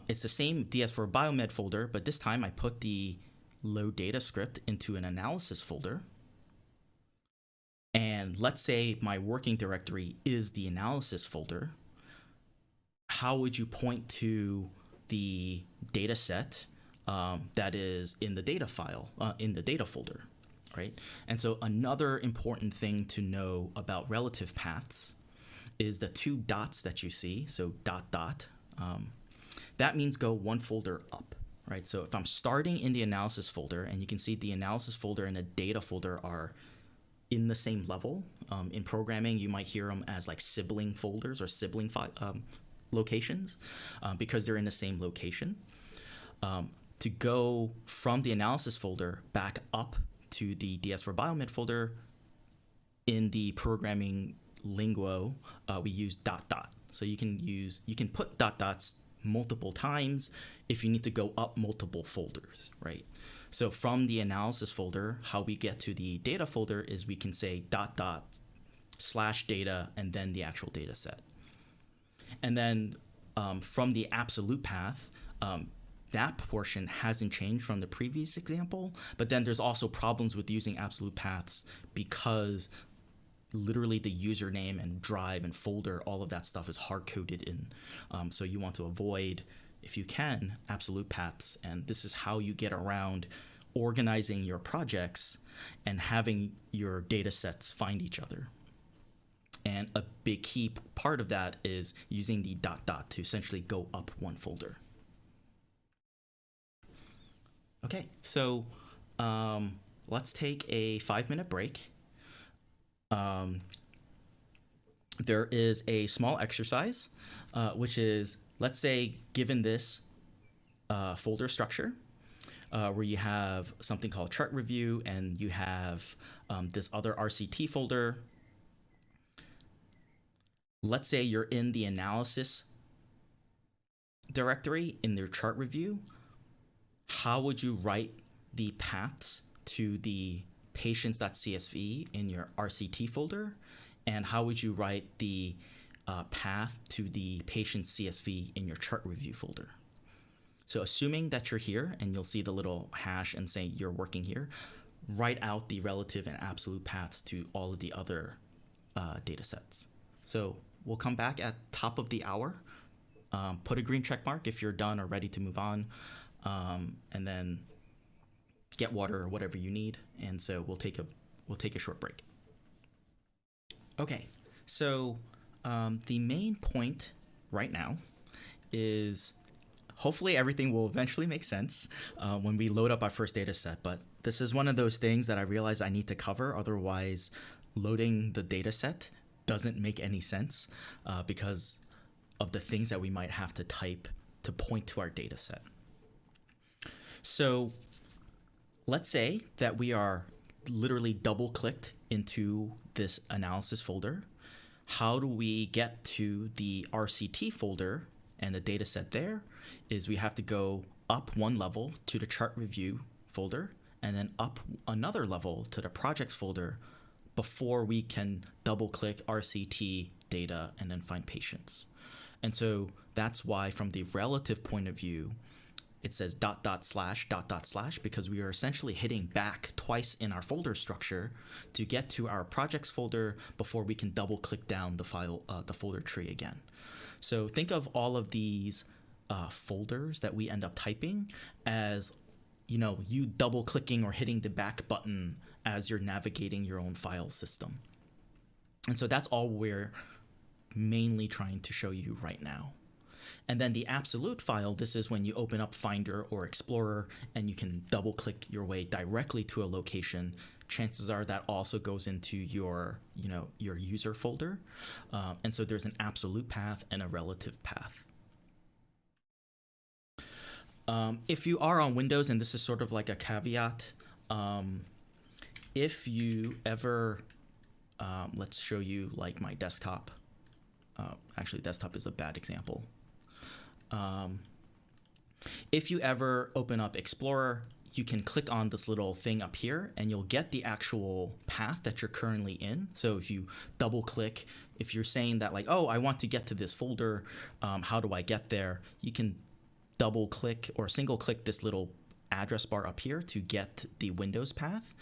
it's the same ds4biomed folder, but this time I put the load data script into an analysis folder. And let's say my working directory is the analysis folder. How would you point to the data set that is in the data file, in the data folder, right? And so another important thing to know about relative paths is the two dots that you see, so dot dot. That means go one folder up, right? So if I'm starting in the analysis folder, and you can see the analysis folder and the data folder are in the same level. In programming, you might hear them as like sibling folders or sibling locations because they're in the same location. To go from the analysis folder back up to the ds4biomed folder, in the programming lingo, we use dot dot. So you can put dot dots multiple times if you need to go up multiple folders, right? So from the analysis folder, how we get to the data folder is we can say dot dot slash data and then the actual data set. And then from the absolute path, that portion hasn't changed from the previous example, but then there's also problems with using absolute paths because literally the username and drive and folder, all of that stuff is hard-coded in. So you want to avoid, if you can, absolute paths. And this is how you get around organizing your projects and having your data sets find each other. And a big key part of that is using the dot dot to essentially go up one folder. Okay, so let's take a 5-minute break. There is a small exercise, which is, let's say, given this folder structure, where you have something called chart review and you have this other RCT folder. Let's say you're in the analysis directory in their chart review. How would you write the paths to the patients.csv in your RCT folder? And how would you write the path to the patient's CSV in your chart review folder? So assuming that you're here and you'll see the little hash and say you're working here, write out the relative and absolute paths to all of the other data sets. So we'll come back at top of the hour, put a green check mark if you're done or ready to move on, and then get water or whatever you need. And so we'll take a short break. Okay, so the main point right now is hopefully everything will eventually make sense when we load up our first data set, but this is one of those things that I realize I need to cover, otherwise loading the data set doesn't make any sense because of the things that we might have to type to point to our data set. So let's say that we are literally double-clicked into this analysis folder. How do we get to the RCT folder And the data set there is we have to go up one level to the chart review folder and then up another level to the projects folder before we can double click RCT data and then find patients. And so that's why from the relative point of view, it says ... because we are essentially hitting back twice in our folder structure to get to our projects folder before we can double click down the file, the folder tree again. So think of all of these folders that we end up typing as, you double clicking or hitting the back button as you're navigating your own file system. And so that's all we're mainly trying to show you right now. And then the absolute file, this is when you open up Finder or Explorer and you can double click your way directly to a location. Chances are that also goes into your user folder. And so there's an absolute path and a relative path. If you are on Windows, and this is sort of like a caveat, if you ever, let's show you like my desktop. Actually, desktop is a bad example. If you ever open up Explorer, you can click on this little thing up here and you'll get the actual path that you're currently in. So if you double click, if you're saying that like, oh, I want to get to this folder, how do I get there? You can double click or single click this little address bar up here to get the Windows path.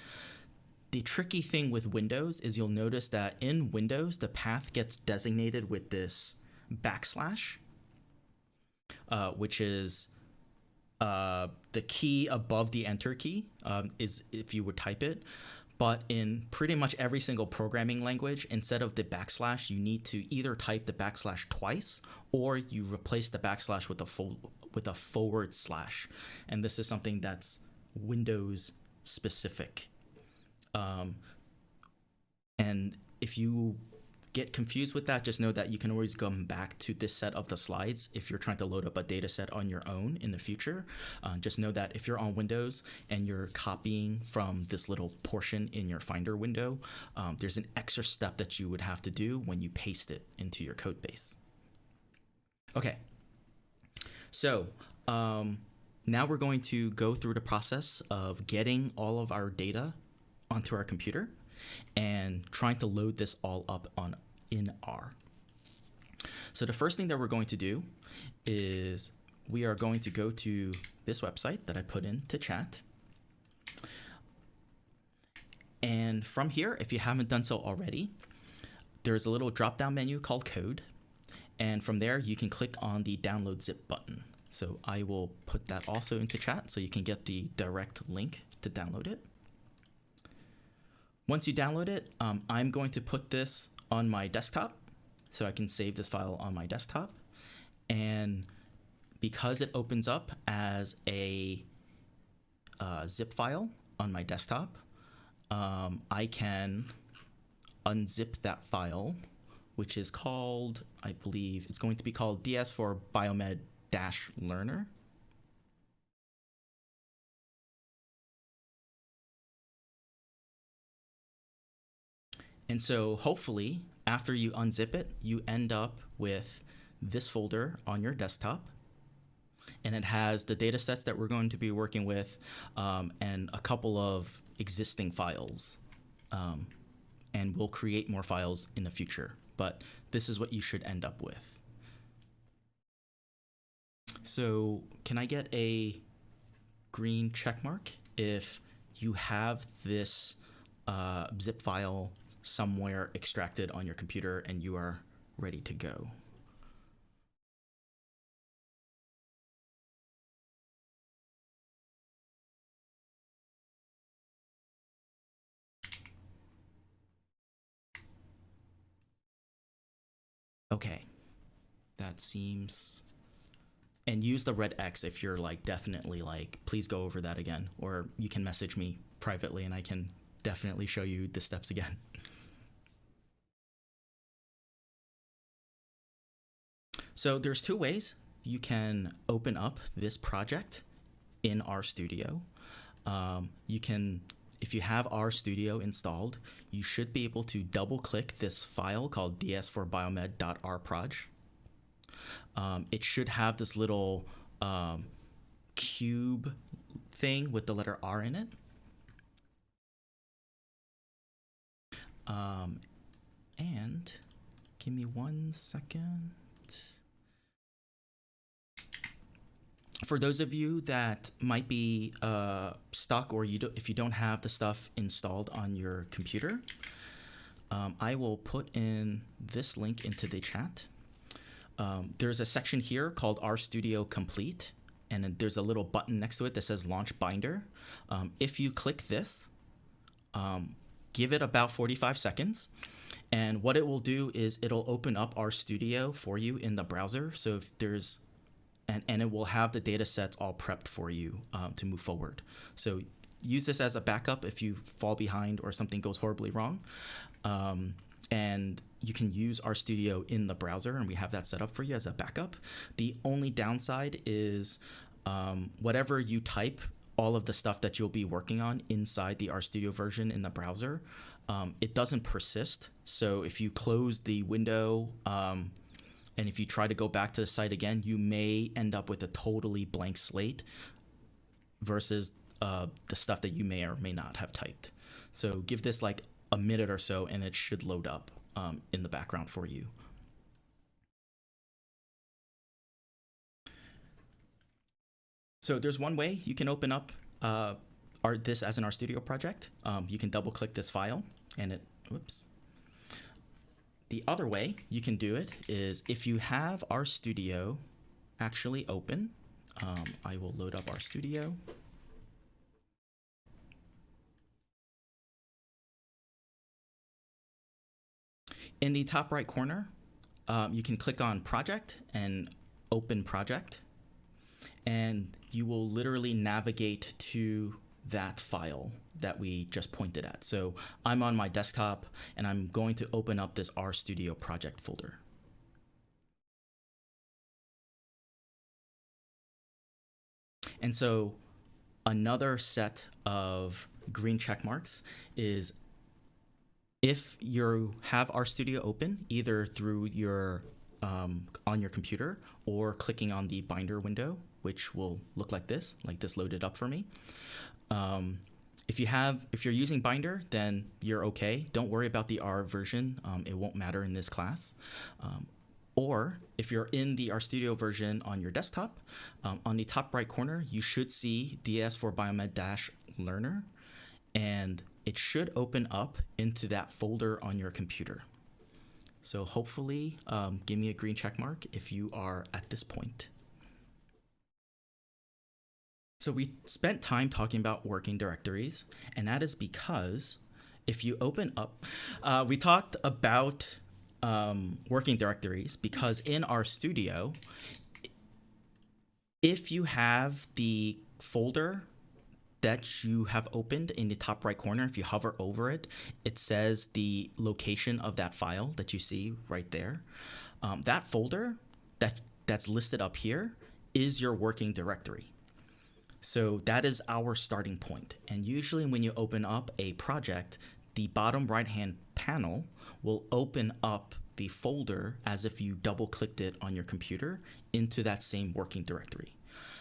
The tricky thing with Windows is you'll notice that in Windows, the path gets designated with this backslash, which is the key above the enter key, is if you would type it. But in pretty much every single programming language, instead of the backslash, you need to either type the backslash twice or you replace the backslash with a forward slash. And this is something that's Windows specific. And if you get confused with that, just know that you can always come back to this set of the slides if you're trying to load up a data set on your own in the future. Just know that if you're on Windows and you're copying from this little portion in your Finder window, there's an extra step that you would have to do when you paste it into your code base. Okay, so now we're going to go through the process of getting all of our data onto our computer and trying to load this all up in R. So the first thing that we're going to do is we are going to go to this website that I put into chat. And from here, if you haven't done so already, there's a little drop-down menu called Code. And from there, you can click on the Download Zip button. So I will put that also into chat so you can get the direct link to download it. Once you download it, I'm going to put this on my desktop so I can save this file on my desktop. And because it opens up as a zip file on my desktop, I can unzip that file, which is called, I believe it's going to be called ds4biomed-learner. And so hopefully after you unzip it, you end up with this folder on your desktop. And it has the data sets that we're going to be working with and a couple of existing files. And we'll create more files in the future. But this is what you should end up with. So can I get a green check mark if you have this zip file somewhere extracted on your computer and you are ready to go? Okay, that seems, and use the red X if you're like definitely like, please go over that again, or you can message me privately and I can definitely show you the steps again. So there's two ways you can open up this project in RStudio. You can, if you have RStudio installed, you should be able to double click this file called ds4biomed.rproj. it should have this little cube thing with the letter R in it. And give me 1 second. For those of you that might be stuck, or if you don't have the stuff installed on your computer, I will put in this link into the chat. There's a section here called RStudio Complete, and then there's a little button next to it that says Launch Binder. If you click this, give it about 45 seconds, and what it will do is it'll open up RStudio for you in the browser. So if there's and it will have the data sets all prepped for you to move forward. So use this as a backup if you fall behind or something goes horribly wrong. And you can use RStudio in the browser, and we have that set up for you as a backup. The only downside is whatever you type, all of the stuff that you'll be working on inside the RStudio version in the browser, it doesn't persist. So if you close the window, and if you try to go back to the site again, you may end up with a totally blank slate versus the stuff that you may or may not have typed. So give this like a minute or so, and it should load up in the background for you. So there's one way you can open up this as an RStudio project. You can double click this file and it, whoops. The other way you can do it is if you have RStudio actually open, I will load up RStudio. In the top right corner, you can click on Project and Open Project, and you will literally navigate to that file that we just pointed at. So I'm on my desktop, and I'm going to open up this RStudio project folder. And so another set of green check marks is if you have RStudio open, either through your on your computer or clicking on the binder window, which will look like this loaded up for me. If you're using binder, then you're okay. Don't worry about the R version. It won't matter in this class. Or if you're in the RStudio version on your desktop, on the top right corner, you should see ds4biomed-learner, and it should open up into that folder on your computer. So hopefully, give me a green check mark if you are at this point. So we spent time talking about working directories, and that is because if you open up, we talked about working directories because in RStudio, if you have the folder that you have opened in the top right corner, if you hover over it, it says the location of that file that you see right there. That folder that's listed up here is your working directory. So that is our starting point. And usually when you open up a project, the bottom right-hand panel will open up the folder as if you double-clicked it on your computer into that same working directory.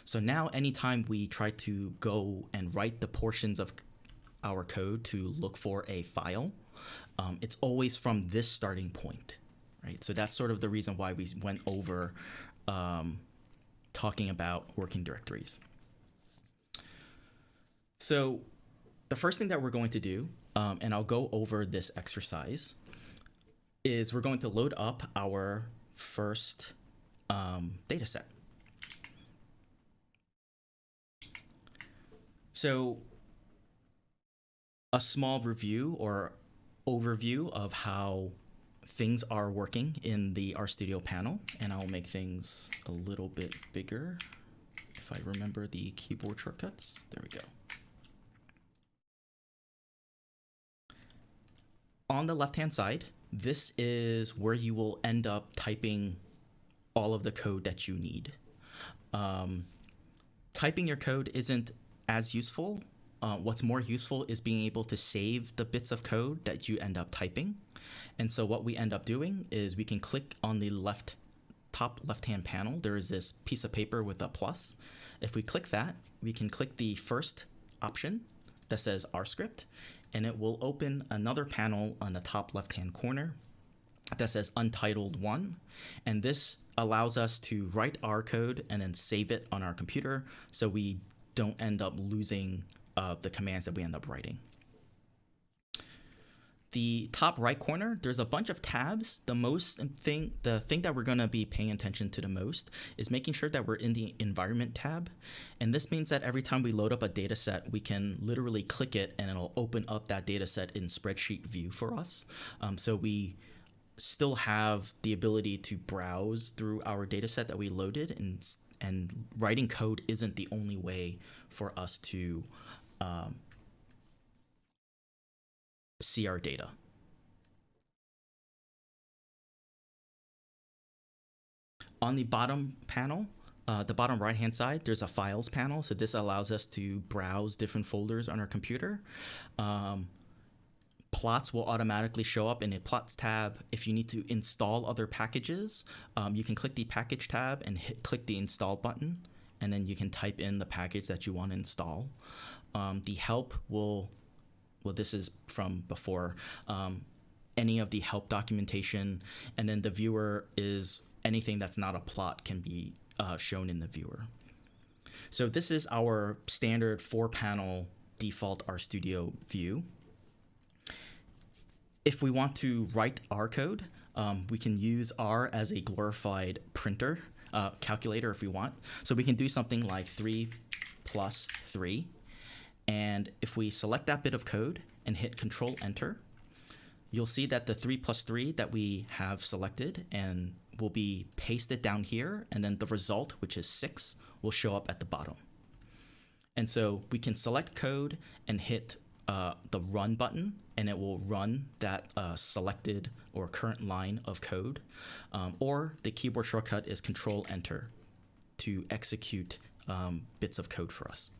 So now anytime we try to go and write the portions of our code to look for a file, it's always from this starting point, right? So that's sort of the reason why we went over talking about working directories. So the first thing that we're going to do, and I'll go over this exercise, is we're going to load up our first data set. So a small review or overview of how things are working in the RStudio panel, and I'll make things a little bit bigger if I remember the keyboard shortcuts. There we go. On the left-hand side, this is where you will end up typing all of the code that you need. Typing your code isn't as useful. What's more useful is being able to save the bits of code that you end up typing. And so what we end up doing is we can click on the left top left-hand panel, there is this piece of paper with a plus. If we click that, we can click the first option that says RScript, and it will open another panel on the top left-hand corner that says Untitled 1, and this allows us to write our code and then save it on our computer so we don't end up losing the commands that we end up writing. The top right corner, there's a bunch of tabs. The thing that we're going to be paying attention to the most is making sure that we're in the environment tab. And this means that every time we load up a data set, we can literally click it and it'll open up that data set in spreadsheet view for us. So we still have the ability to browse through our data set that we loaded, and writing code isn't the only way for us to see our data. On the bottom panel, the bottom right hand side, there's a files panel. So this allows us to browse different folders on our computer. Plots will automatically show up in a plots tab. If you need to install other packages, you can click the package tab and click the install button, and then you can type in the package that you want to install. The help will, well, this is from before, any of the help documentation, and then the viewer is anything that's not a plot can be shown in the viewer. So this is our standard 4-panel default RStudio view. If we want to write R code, we can use R as a glorified printer calculator if we want. So we can do something like 3 plus 3. And if we select that bit of code and hit Control Enter, you'll see that the 3 plus 3 that we have selected and will be pasted down here, and then the result, which is 6, will show up at the bottom. And so we can select code and hit the Run button, and it will run that selected or current line of code. Or the keyboard shortcut is Control Enter to execute bits of code for us.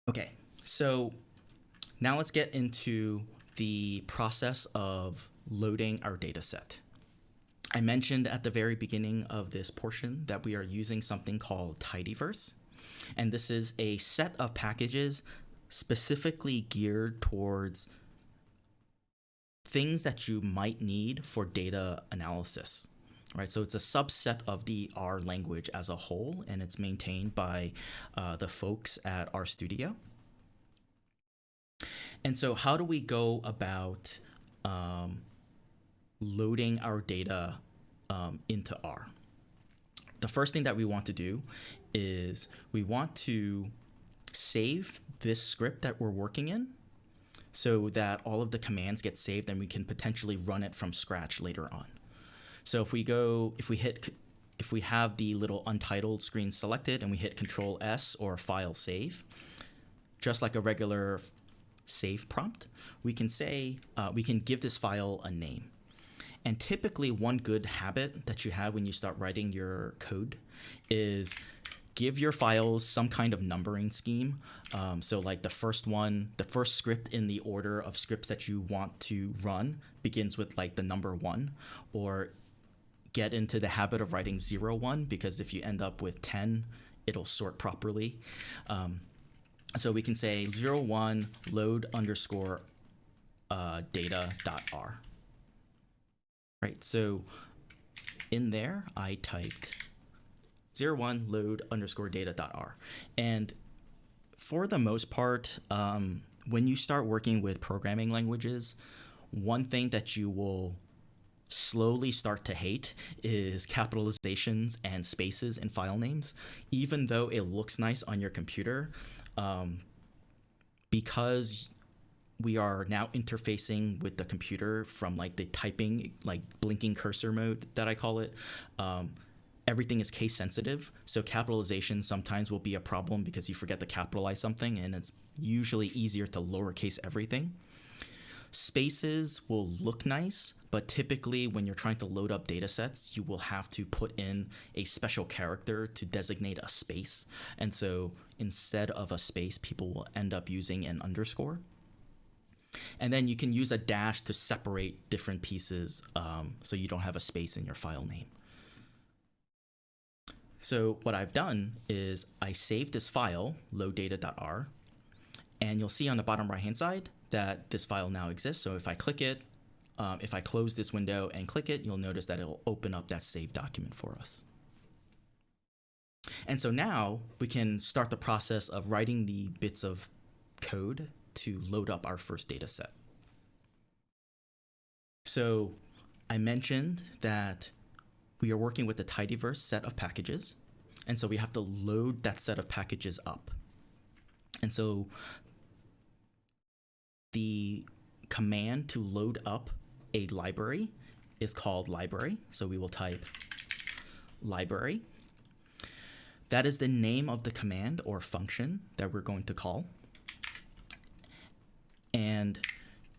Okay, so now let's get into the process of loading our data set. I mentioned at the very beginning of this portion that we are using something called tidyverse, and this is a set of packages specifically geared towards things that you might need for data analysis. Right, so it's a subset of the R language as a whole, and it's maintained by the folks at RStudio. And so how do we go about loading our data into R? The first thing that we want to do is we want to save this script that we're working in so that all of the commands get saved and we can potentially run it from scratch later on. So if we have the little untitled screen selected and we hit Control S or File Save, just like a regular save prompt, we can say, we can give this file a name. And typically one good habit that you have when you start writing your code is give your files some kind of numbering scheme. So like the first script in the order of scripts that you want to run begins with like the number 1, or get into the habit of writing 0, 1, because if you end up with 10, it'll sort properly. So we can say 0, 1 load underscore data.r. Right, so in there, I typed 0, 1 load underscore data.r. And for the most part, when you start working with programming languages, one thing that you will slowly start to hate is capitalizations and spaces in file names. Even though it looks nice on your computer, because we are now interfacing with the computer from like the typing, like blinking cursor mode that I call it, everything is case sensitive. So capitalization sometimes will be a problem because you forget to capitalize something, and it's usually easier to lowercase everything. spaces will look nice, but typically when you're trying to load up data sets, you will have to put in a special character to designate a space. And so instead of a space, people will end up using an underscore. And then you can use a dash to separate different pieces so you don't have a space in your file name. So what I've done is I saved this file, loaddata.r, and you'll see on the bottom right-hand side that this file now exists. So if I click it, if I close this window and click it, you'll notice that it'll open up that saved document for us. And so now we can start the process of writing the bits of code to load up our first data set. So I mentioned that we are working with the tidyverse set of packages, and so we have to load that set of packages up. And so the command to load up a library is called library. So we will type library. That is the name of the command or function that we're going to call. And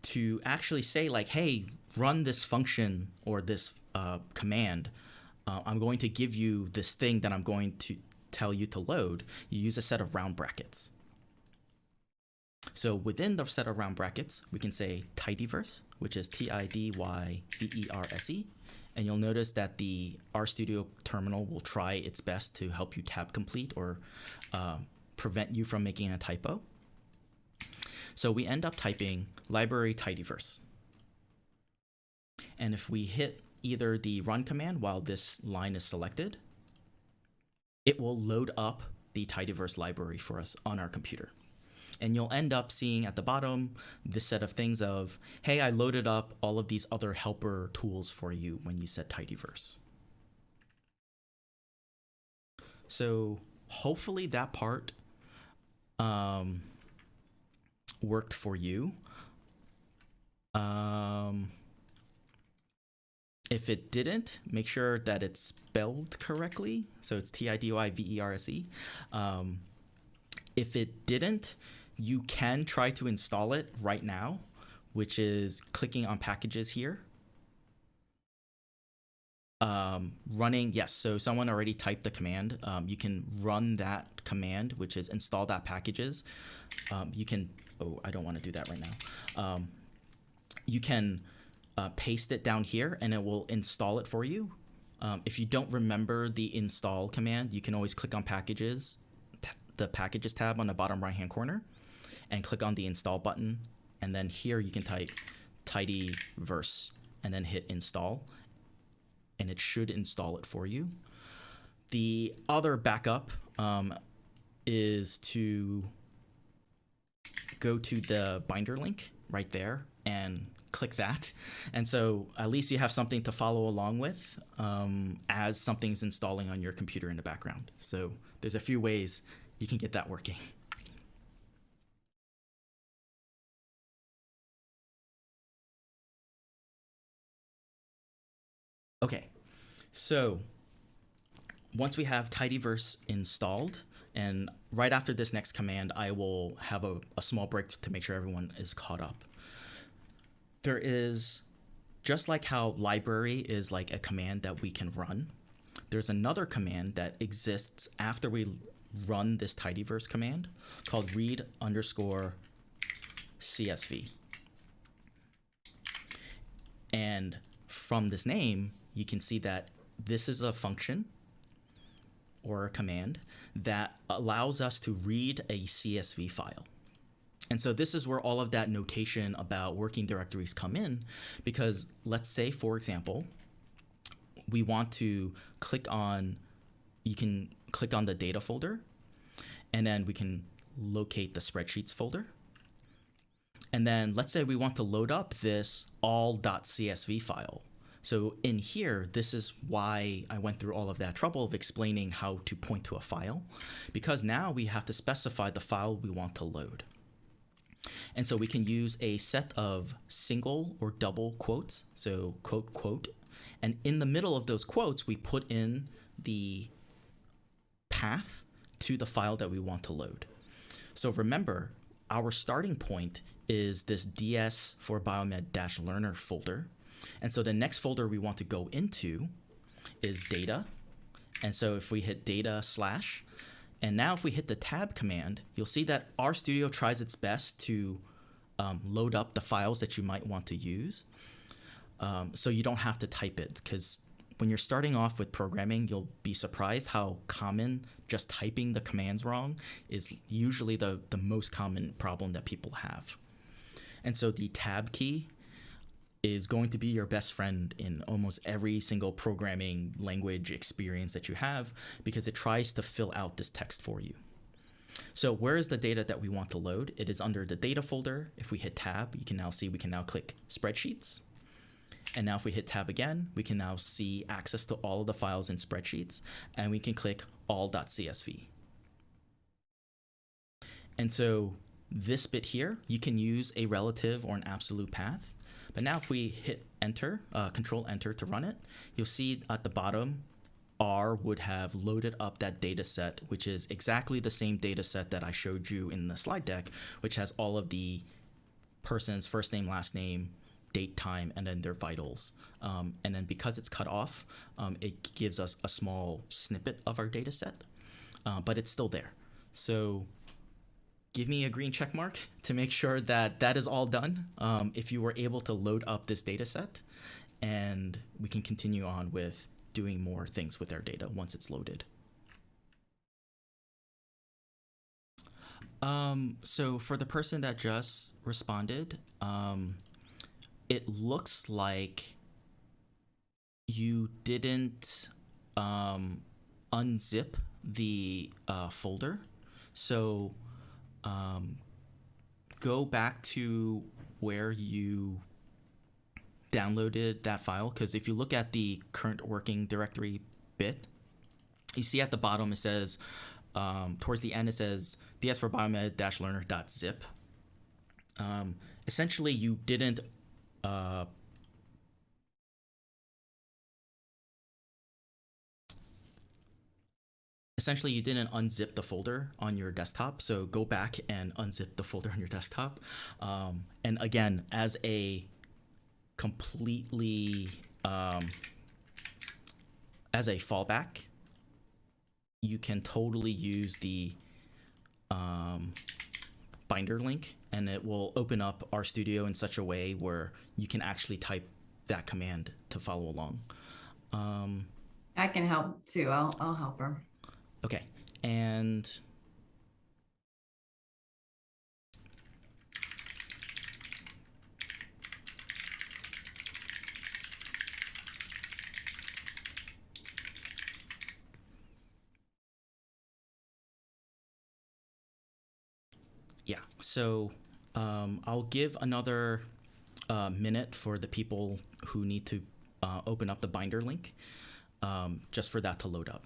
to actually say like, hey, run this function or this command, I'm going to give you this thing that I'm going to tell you to load, you use a set of round brackets. So within the set of round brackets, we can say tidyverse, which is tidyverse, and you'll notice that the RStudio terminal will try its best to help you tab complete or prevent you from making a typo. So we end up typing library tidyverse. And if we hit either the run command while this line is selected, it will load up the tidyverse library for us on our computer. And you'll end up seeing at the bottom this set of things of, hey, I loaded up all of these other helper tools for you when you said tidyverse. So hopefully that part worked for you. If it didn't, make sure that it's spelled correctly. So it's tidyverse. If it didn't, you can try to install it right now, which is clicking on packages here. Running, yes, so someone already typed the command. You can run that command, which is install that packages. You can, oh, I don't want to do that right now. You can paste it down here and it will install it for you. If you don't remember the install command, you can always click on packages, the packages tab on the bottom right hand corner, and click on the install button. And then here you can type tidyverse and then hit install, and it should install it for you. The other backup is to go to the binder link right there and click that. And so at least you have something to follow along with as something's installing on your computer in the background. So there's a few ways you can get that working. Okay, so once we have tidyverse installed, and right after this next command, I will have a small break to make sure everyone is caught up. There is, just like how library is like a command that we can run, there's another command that exists after we run this tidyverse command called read_CSV. And from this name, you can see that this is a function or a command that allows us to read a CSV file. And so this is where all of that notation about working directories come in, because let's say, for example, we want to click on, you can click on the data folder, and then we can locate the spreadsheets folder. And then let's say we want to load up this all.csv file. So in here, this is why I went through all of that trouble of explaining how to point to a file, because now we have to specify the file we want to load. And so we can use a set of single or double quotes, so quote, quote, and in the middle of those quotes, we put in the path to the file that we want to load. So remember, our starting point is this ds4biomed-learner folder. And so the next folder we want to go into is data. And so if we hit data /, and now if we hit the tab command, you'll see that RStudio tries its best to load up the files that you might want to use. So you don't have to type it, because when you're starting off with programming, you'll be surprised how common just typing the commands wrong is usually the most common problem that people have. And so the tab key is going to be your best friend in almost every single programming language experience that you have, because it tries to fill out this text for you. So where is the data that we want to load? It is under the data folder. If we hit tab, you can now see we can now click Spreadsheets. And now if we hit tab again, we can now see access to all of the files in Spreadsheets, and we can click all.csv. And so this bit here, you can use a relative or an absolute path. But now if we hit enter, control enter to run it, you'll see at the bottom, R would have loaded up that data set, which is exactly the same data set that I showed you in the slide deck, which has all of the person's first name, last name, date, time, and then their vitals. And then because it's cut off, it gives us a small snippet of our data set, but it's still there. So give me a green check mark to make sure that that is all done if you were able to load up this data set, and we can continue on with doing more things with our data once it's loaded. So for the person that just responded, it looks like you didn't unzip the folder. So go back to where you downloaded that file, because if you look at the current working directory bit, you see at the bottom it says, towards the end it says ds4biomed-learner.zip. Essentially you didn't unzip the folder on your desktop, so go back and unzip the folder on your desktop. And again, as a completely as a fallback, you can totally use the binder link, and it will open up RStudio in such a way where you can actually type that command to follow along. I can help too. I'll help her. Okay, and yeah, so I'll give another minute for the people who need to open up the binder link, just for that to load up.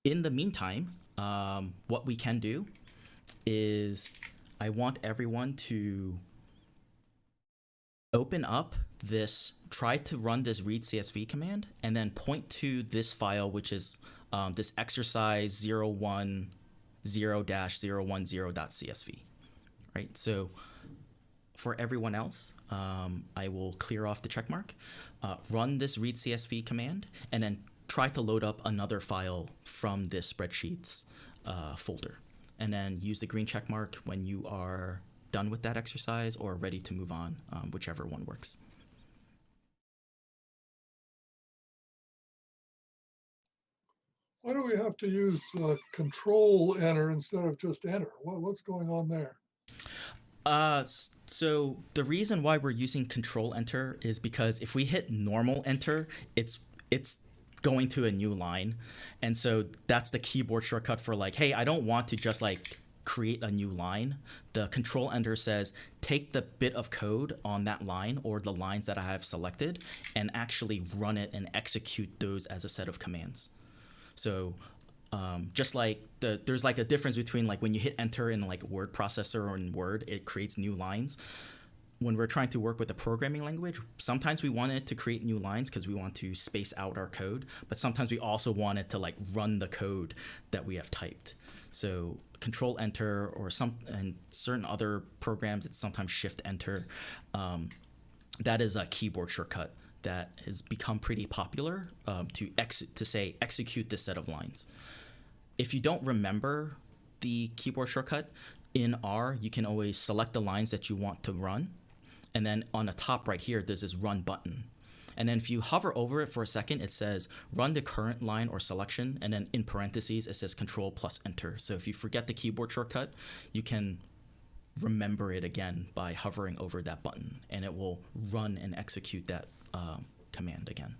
In the meantime, what we can do is I want everyone to open up this, try to run this read CSV command, and then point to this file, which is this exercise 010-010.csv, right? So for everyone else, I will clear off the check mark, run this read CSV command, and then try to load up another file from this Spreadsheets folder, and then use the green check mark when you are done with that exercise or ready to move on, whichever one works. Why do we have to use control enter instead of just enter? What's going on there? So the reason why we're using control enter is because if we hit normal enter, it's going to a new line. And so that's the keyboard shortcut for like, hey, I don't want to just like create a new line. The control enter says take the bit of code on that line or the lines that I have selected and actually run it and execute those as a set of commands. So just like there's like a difference between like when you hit enter in like word processor or in Word, it creates new lines. When we're trying to work with a programming language, sometimes we want it to create new lines because we want to space out our code, but sometimes we also want it to like run the code that we have typed. So Control Enter, or and certain other programs it's sometimes Shift Enter. That is a keyboard shortcut that has become pretty popular to say execute this set of lines. If you don't remember the keyboard shortcut, in R you can always select the lines that you want to run, and then on the top right here there's this run button. And then if you hover over it for a second, it says run the current line or selection, and then in parentheses it says Control plus Enter. So if you forget the keyboard shortcut, you can remember it again by hovering over that button, and it will run and execute that command again.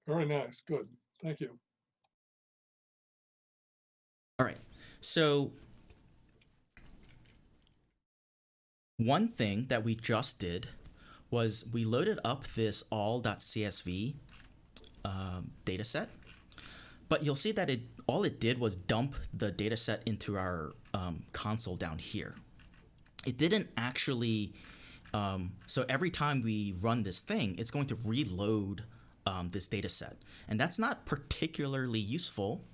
Very nice. Good. Thank you. All right. So one thing that we just did was we loaded up this all.csv data set, but you'll see that all it did was dump the data set into our console down here. It didn't actually, so every time we run this thing, it's going to reload this data set. And that's not particularly useful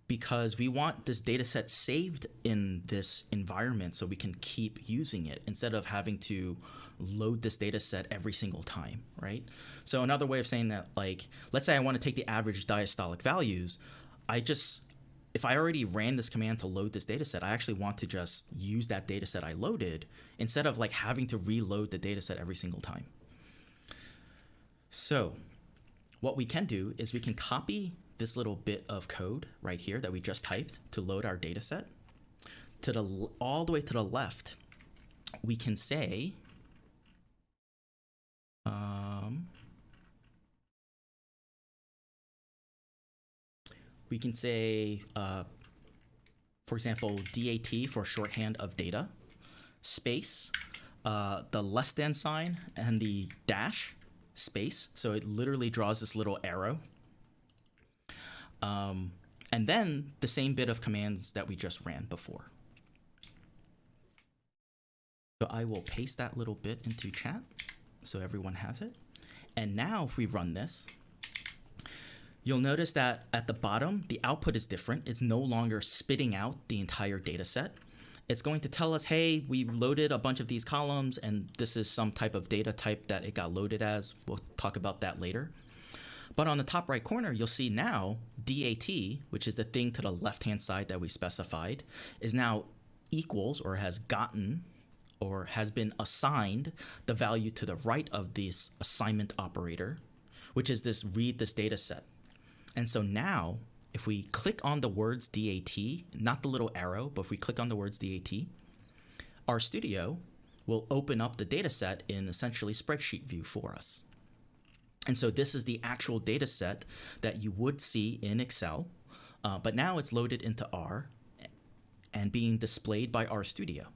because we want this data set saved in this environment so we can keep using it instead of having to load this data set every single time, right? So another way of saying that, like, let's say I want to take the average diastolic values. If I already ran this command to load this data set, I actually want to just use that data set I loaded instead of like having to reload the data set every single time. So what we can do is we can copy this little bit of code right here that we just typed to load our data set all the way to the left. We can say for example, DAT for shorthand of data, space, the less than sign and the dash, space. So it literally draws this little arrow. And then the same bit of commands that we just ran before. So I will paste that little bit into chat so everyone has it. And now if we run this, you'll notice that at the bottom, the output is different. It's no longer spitting out the entire data set. It's going to tell us, hey, we loaded a bunch of these columns and this is some type of data type that it got loaded as. We'll talk about that later. But on the top right corner, you'll see now DAT, which is the thing to the left-hand side that we specified, is now equals or has gotten or has been assigned the value to the right of this assignment operator, which is this read this data set. And so now if we click on the words DAT, not the little arrow, but if we click on the words DAT, RStudio will open up the data set in essentially spreadsheet view for us. And so this is the actual data set that you would see in Excel, but now it's loaded into R and being displayed by RStudio.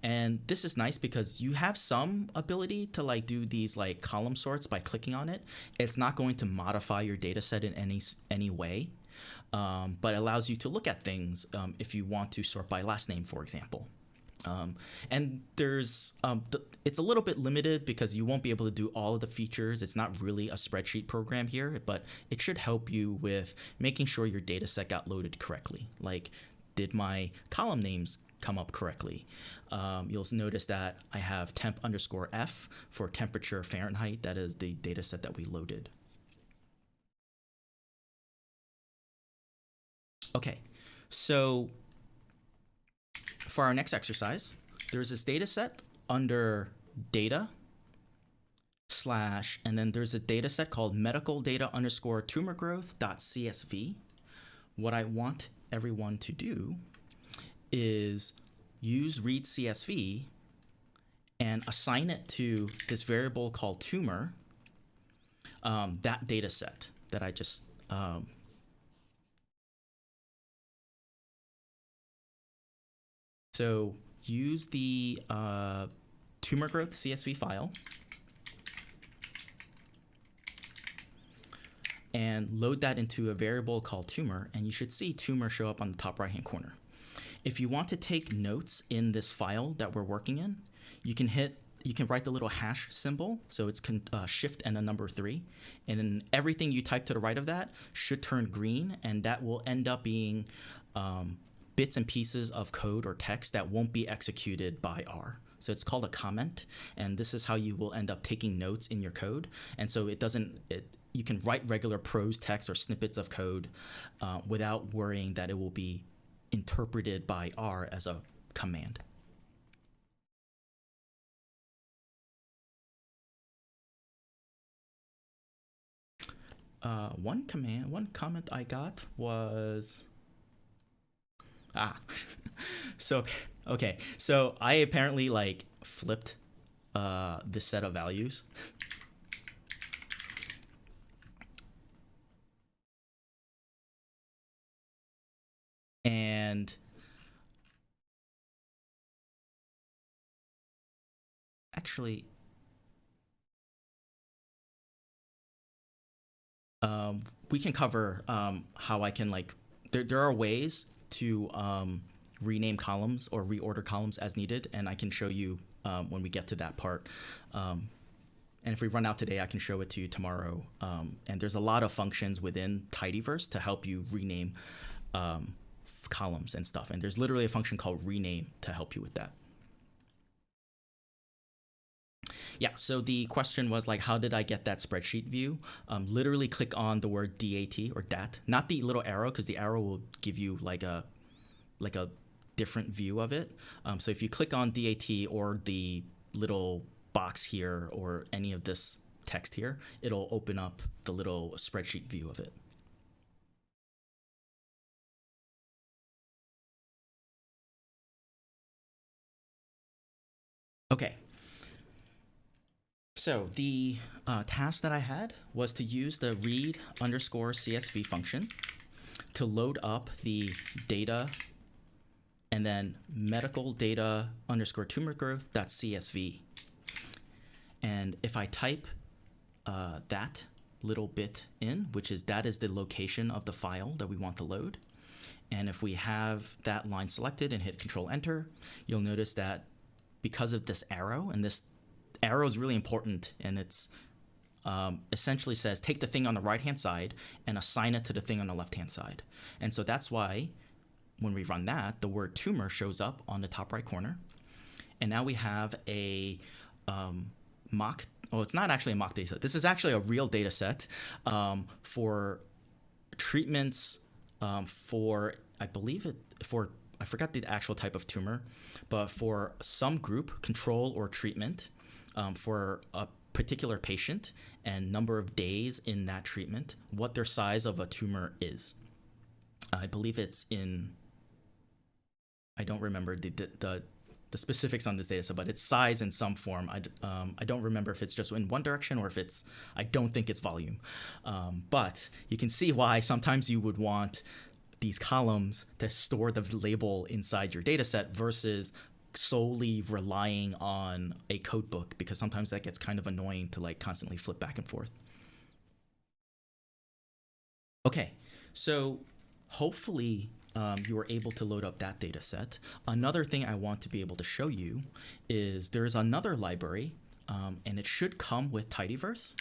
And this is nice because you have some ability to like do these like column sorts by clicking on it. It's not going to modify your data set in any way, but allows you to look at things if you want to sort by last name, for example. And there's it's a little bit limited because you won't be able to do all of the features. It's not really a spreadsheet program here, but it should help you with making sure your data set got loaded correctly. Like, did my column names come up correctly? You'll notice that I have temp_F for temperature Fahrenheit. That is the data set that we loaded. Okay, so for our next exercise, there's this data set under data / and then there's a data set called medical data _ tumor growth.csv. What I want everyone to do is use read CSV and assign it to this variable called tumor, that data set that I just so use the tumor growth CSV file and load that into a variable called tumor, and you should see tumor show up on the top right hand corner. If you want to take notes in this file that we're working in, you can write the little hash symbol, so it's shift and a number 3, and then everything you type to the right of that should turn green, and that will end up being bits and pieces of code or text that won't be executed by R. So it's called a comment, and this is how you will end up taking notes in your code. And so you can write regular prose text or snippets of code without worrying that it will be interpreted by R as a command. One comment I got was, so I apparently like flipped this set of values. And actually, we can cover how I can there are ways to rename columns or reorder columns as needed, and I can show you when we get to that part. And if we run out today, I can show it to you tomorrow. And there's a lot of functions within tidyverse to help you rename columns and stuff. And there's literally a function called rename to help you with that. Yeah, so the question was like, how did I get that spreadsheet view? Literally click on the word DAT or DAT, not the little arrow, because the arrow will give you like a different view of it. So if you click on DAT or the little box here or any of this text here, it'll open up the little spreadsheet view of it. Okay. So the task that I had was to use the read_CSV function to load up the data and then medical data _tumor growth.csv. And if I type that little bit in, that is the location of the file that we want to load. And if we have that line selected and hit Control Enter, you'll notice that because of this arrow, and this arrow is really important, and it's essentially says take the thing on the right hand side and assign it to the thing on the left hand side. And so that's why when we run that, the word tumor shows up on the top right corner. And now we have a it's not actually a mock data set. This is actually a real data set for treatments for, I forgot the actual type of tumor, but for some group, control or treatment, for a particular patient and number of days in that treatment, what their size of a tumor is. I believe it's in, I don't remember the specifics on this data set, but it's size in some form. I don't remember if it's just in one direction or if it's, I don't think it's volume. But you can see why sometimes you would want these columns to store the label inside your data set versus solely relying on a code book, because sometimes that gets kind of annoying to like constantly flip back and forth. Okay, so hopefully you were able to load up that data set. Another thing I want to be able to show you is there is another library, and it should come with tidyverse.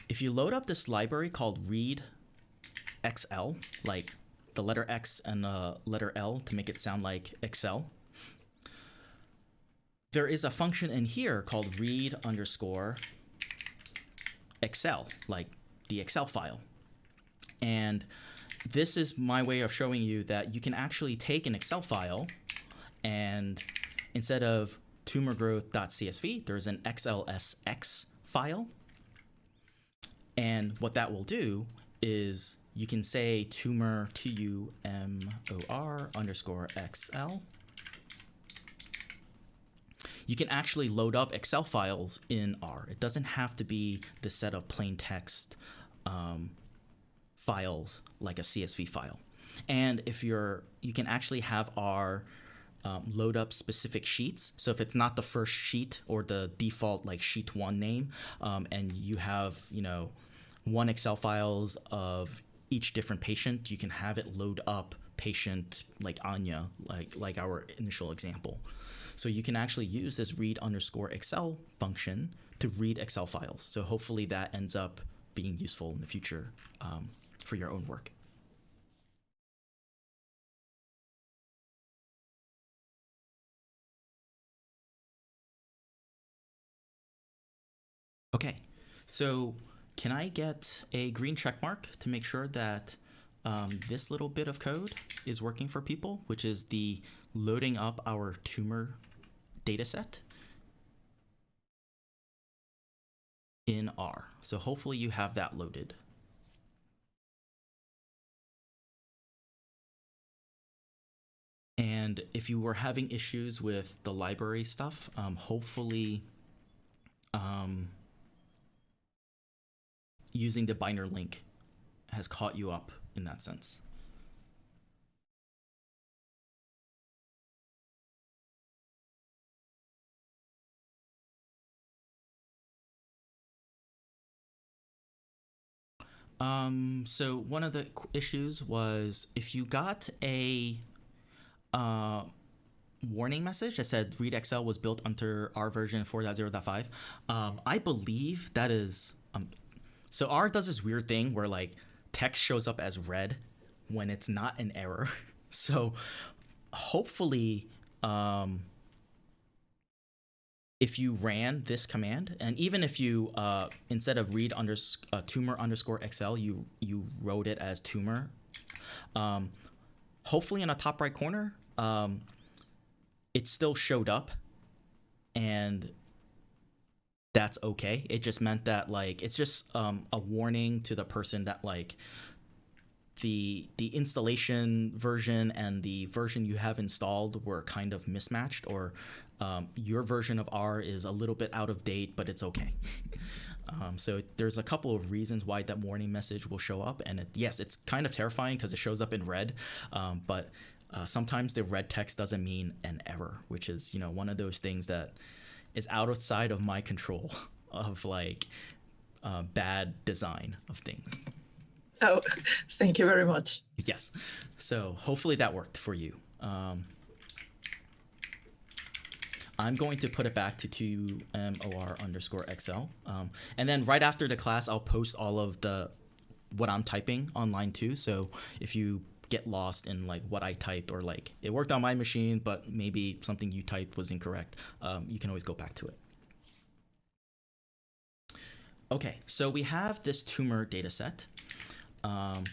If you load up this library called read_XL, like the letter X and the letter L to make it sound like Excel, there is a function in here called read_Excel, like the Excel file. And this is my way of showing you that you can actually take an Excel file and instead of tumorgrowth.csv, there's an XLSX file. And what that will do is you can say tumor, TUMOR_XL. You can actually load up Excel files in R. It doesn't have to be the set of plain text files like a CSV file. And if you can actually have R load up specific sheets. So if it's not the first sheet or the default like sheet 1 name, and you have, one Excel files of each different patient, you can have it load up patient like Anya, like our initial example. So you can actually use this read_Excel function to read Excel files. So hopefully that ends up being useful in the future for your own work. Okay, so can I get a green check mark to make sure that this little bit of code is working for people, which is the loading up our tumor data set in R. So hopefully you have that loaded. And if you were having issues with the library stuff, hopefully using the binder link has caught you up in that sense. So one of the issues was if you got a warning message that said read Excel was built under R version 4.0.5, I believe that is so R does this weird thing where like text shows up as red when it's not an error. So hopefully if you ran this command, and even if you instead of read tumor underscore Excel, you wrote it as tumor, hopefully in the top right corner it still showed up, and that's okay. It just meant that like it's just a warning to the person that like the installation version and the version you have installed were kind of mismatched, or your version of R is a little bit out of date, but it's okay. So there's a couple of reasons why that warning message will show up, and yes, it's kind of terrifying because it shows up in red, but sometimes the red text doesn't mean an error, which is, you know, one of those things that is outside of my control of like bad design of things. Oh, thank you very much. Yes. So hopefully that worked for you. I'm going to put it back to tumor underscore XL. And then right after the class, I'll post all of what I'm typing online too. So if you get lost in like what I typed, or like it worked on my machine, but maybe something you typed was incorrect, you can always go back to it. Okay, so we have this tumor data set. And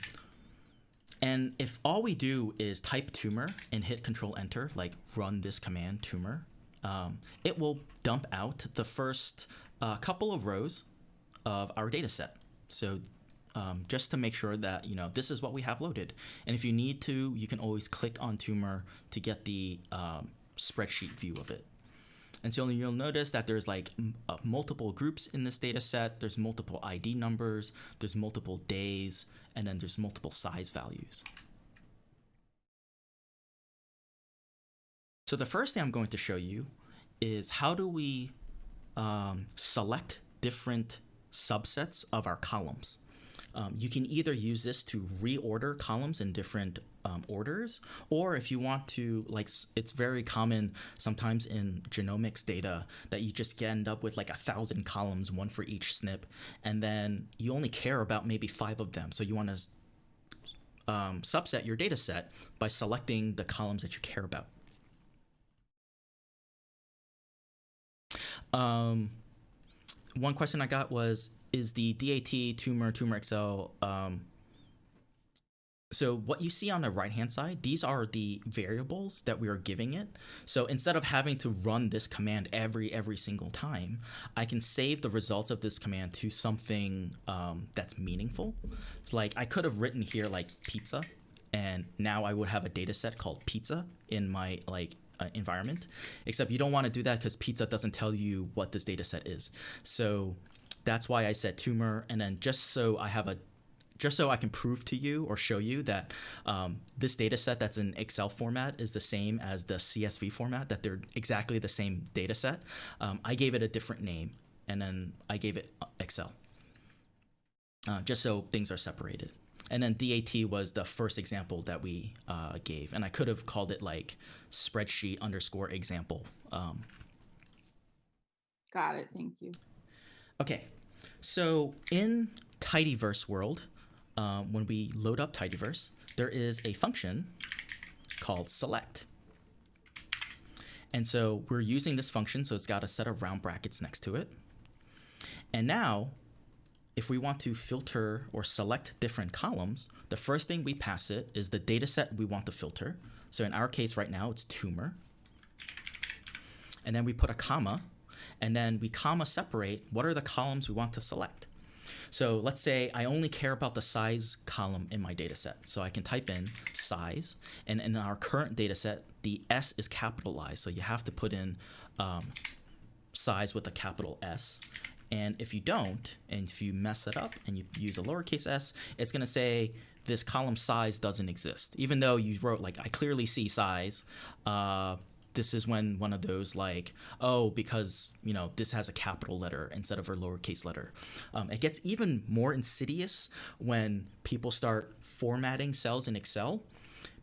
if all we do is type tumor and hit Control Enter, like run this command tumor, it will dump out the first couple of rows of our data set. So just to make sure that, you know, this is what we have loaded. And if you need to, you can always click on tumor to get the spreadsheet view of it. And so you'll notice that there's like multiple groups in this data set. There's multiple ID numbers, there's multiple days, and then there's multiple size values. So the first thing I'm going to show you is how do we select different subsets of our columns. You can either use this to reorder columns in different orders, or if you want to, like, it's very common sometimes in genomics data that you just end up with like 1,000 columns, one for each SNP, and then you only care about maybe 5 of them. So you want to subset your data set by selecting the columns that you care about. One question I got was, is the DAT tumor XL, so what you see on the right-hand side, these are the variables that we are giving it. So instead of having to run this command every single time, I can save the results of this command to something that's meaningful. So like I could have written here like pizza, and now I would have a data set called pizza in my like environment, except you don't want to do that because pizza doesn't tell you what this data set is. So that's why I said tumor, and then just so I can prove to you or show you that this data set that's in Excel format is the same as the CSV format, that they're exactly the same data set, I gave it a different name, and then I gave it Excel, just so things are separated. And then DAT was the first example that we gave, and I could have called it like spreadsheet underscore example. Got it. Thank you. Okay, so in Tidyverse world, when we load up Tidyverse, there is a function called select. And so we're using this function, so it's got a set of round brackets next to it. And now, if we want to filter or select different columns, the first thing we pass it is the data set we want to filter. So in our case right now, it's tumor. And then we put a comma, and then we comma separate what are the columns we want to select. So let's say I only care about the size column in my data set. So I can type in size, and in our current data set, the S is capitalized. So you have to put in size with a capital S. And if you don't, and if you mess it up and you use a lowercase s, it's going to say this column size doesn't exist. Even though you wrote, like, I clearly see size, this is when one of those, like, oh, because, you know, this has a capital letter instead of a lowercase letter. It gets even more insidious when people start formatting cells in Excel,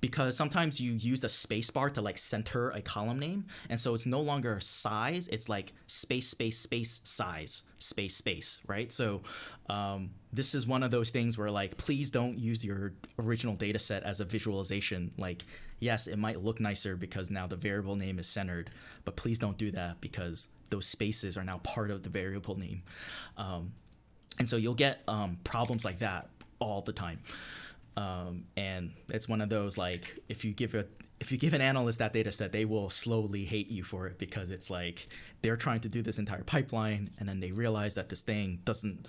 because sometimes you use the space bar to, like, center a column name, and so it's no longer size, it's like space, space, space, size, space, space, right? So this is one of those things where, like, please don't use your original data set as a visualization. Like, yes, it might look nicer because now the variable name is centered, but please don't do that because those spaces are now part of the variable name. And so you'll get problems like that all the time. And it's one of those, like, if you give an analyst that data set, they will slowly hate you for it, because it's like they're trying to do this entire pipeline and then they realize that this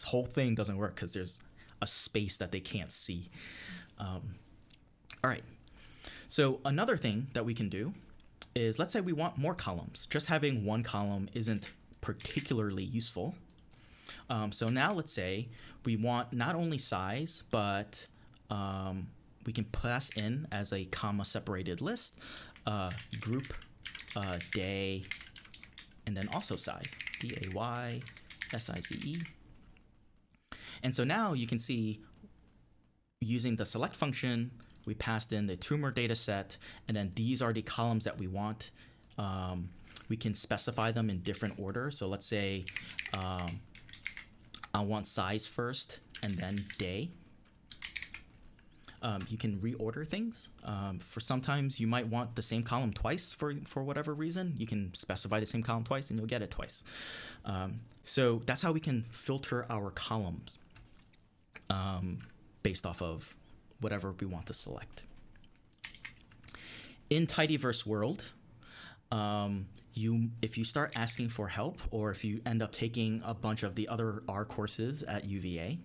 whole thing doesn't work because there's a space that they can't see. All right. So another thing that we can do is, let's say we want more columns. Just having one column isn't particularly useful. So now let's say we want not only size, but we can pass in as a comma separated list, group, day, and then also size, D-A-Y-S-I-Z-E. And so now you can see, using the select function, we passed in the tumor data set, and then these are the columns that we want. We can specify them in different order. So let's say I want size first and then day. You can reorder things. For sometimes you might want the same column twice for whatever reason. You can specify the same column twice and you'll get it twice. So that's how we can filter our columns based off of whatever we want to select. In Tidyverse world, if you start asking for help, or if you end up taking a bunch of the other R courses at UVA,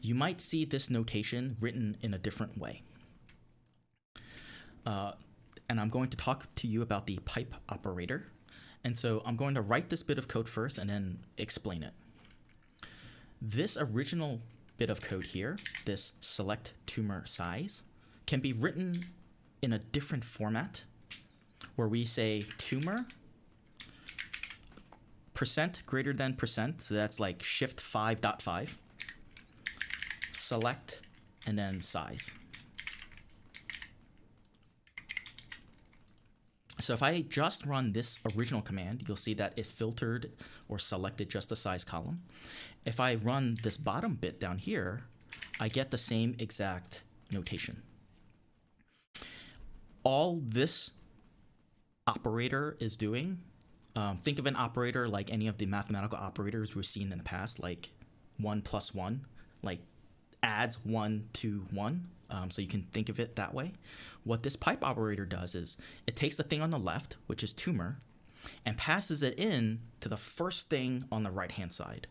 you might see this notation written in a different way. And I'm going to talk to you about the pipe operator. And so I'm going to write this bit of code first and then explain it. This original bit of code here, this select tumor size, can be written in a different format, where we say tumor % greater than %, so that's like shift 5.5, select, and then size. So if I just run this original command, you'll see that it filtered or selected just the size column. If I run this bottom bit down here, I get the same exact notation. All this operator is doing, think of an operator like any of the mathematical operators we've seen in the past, like 1 + 1, like adds 1 to 1. So you can think of it that way. What this pipe operator does is it takes the thing on the left, which is tumor, and passes it in to the first thing on the right-hand side.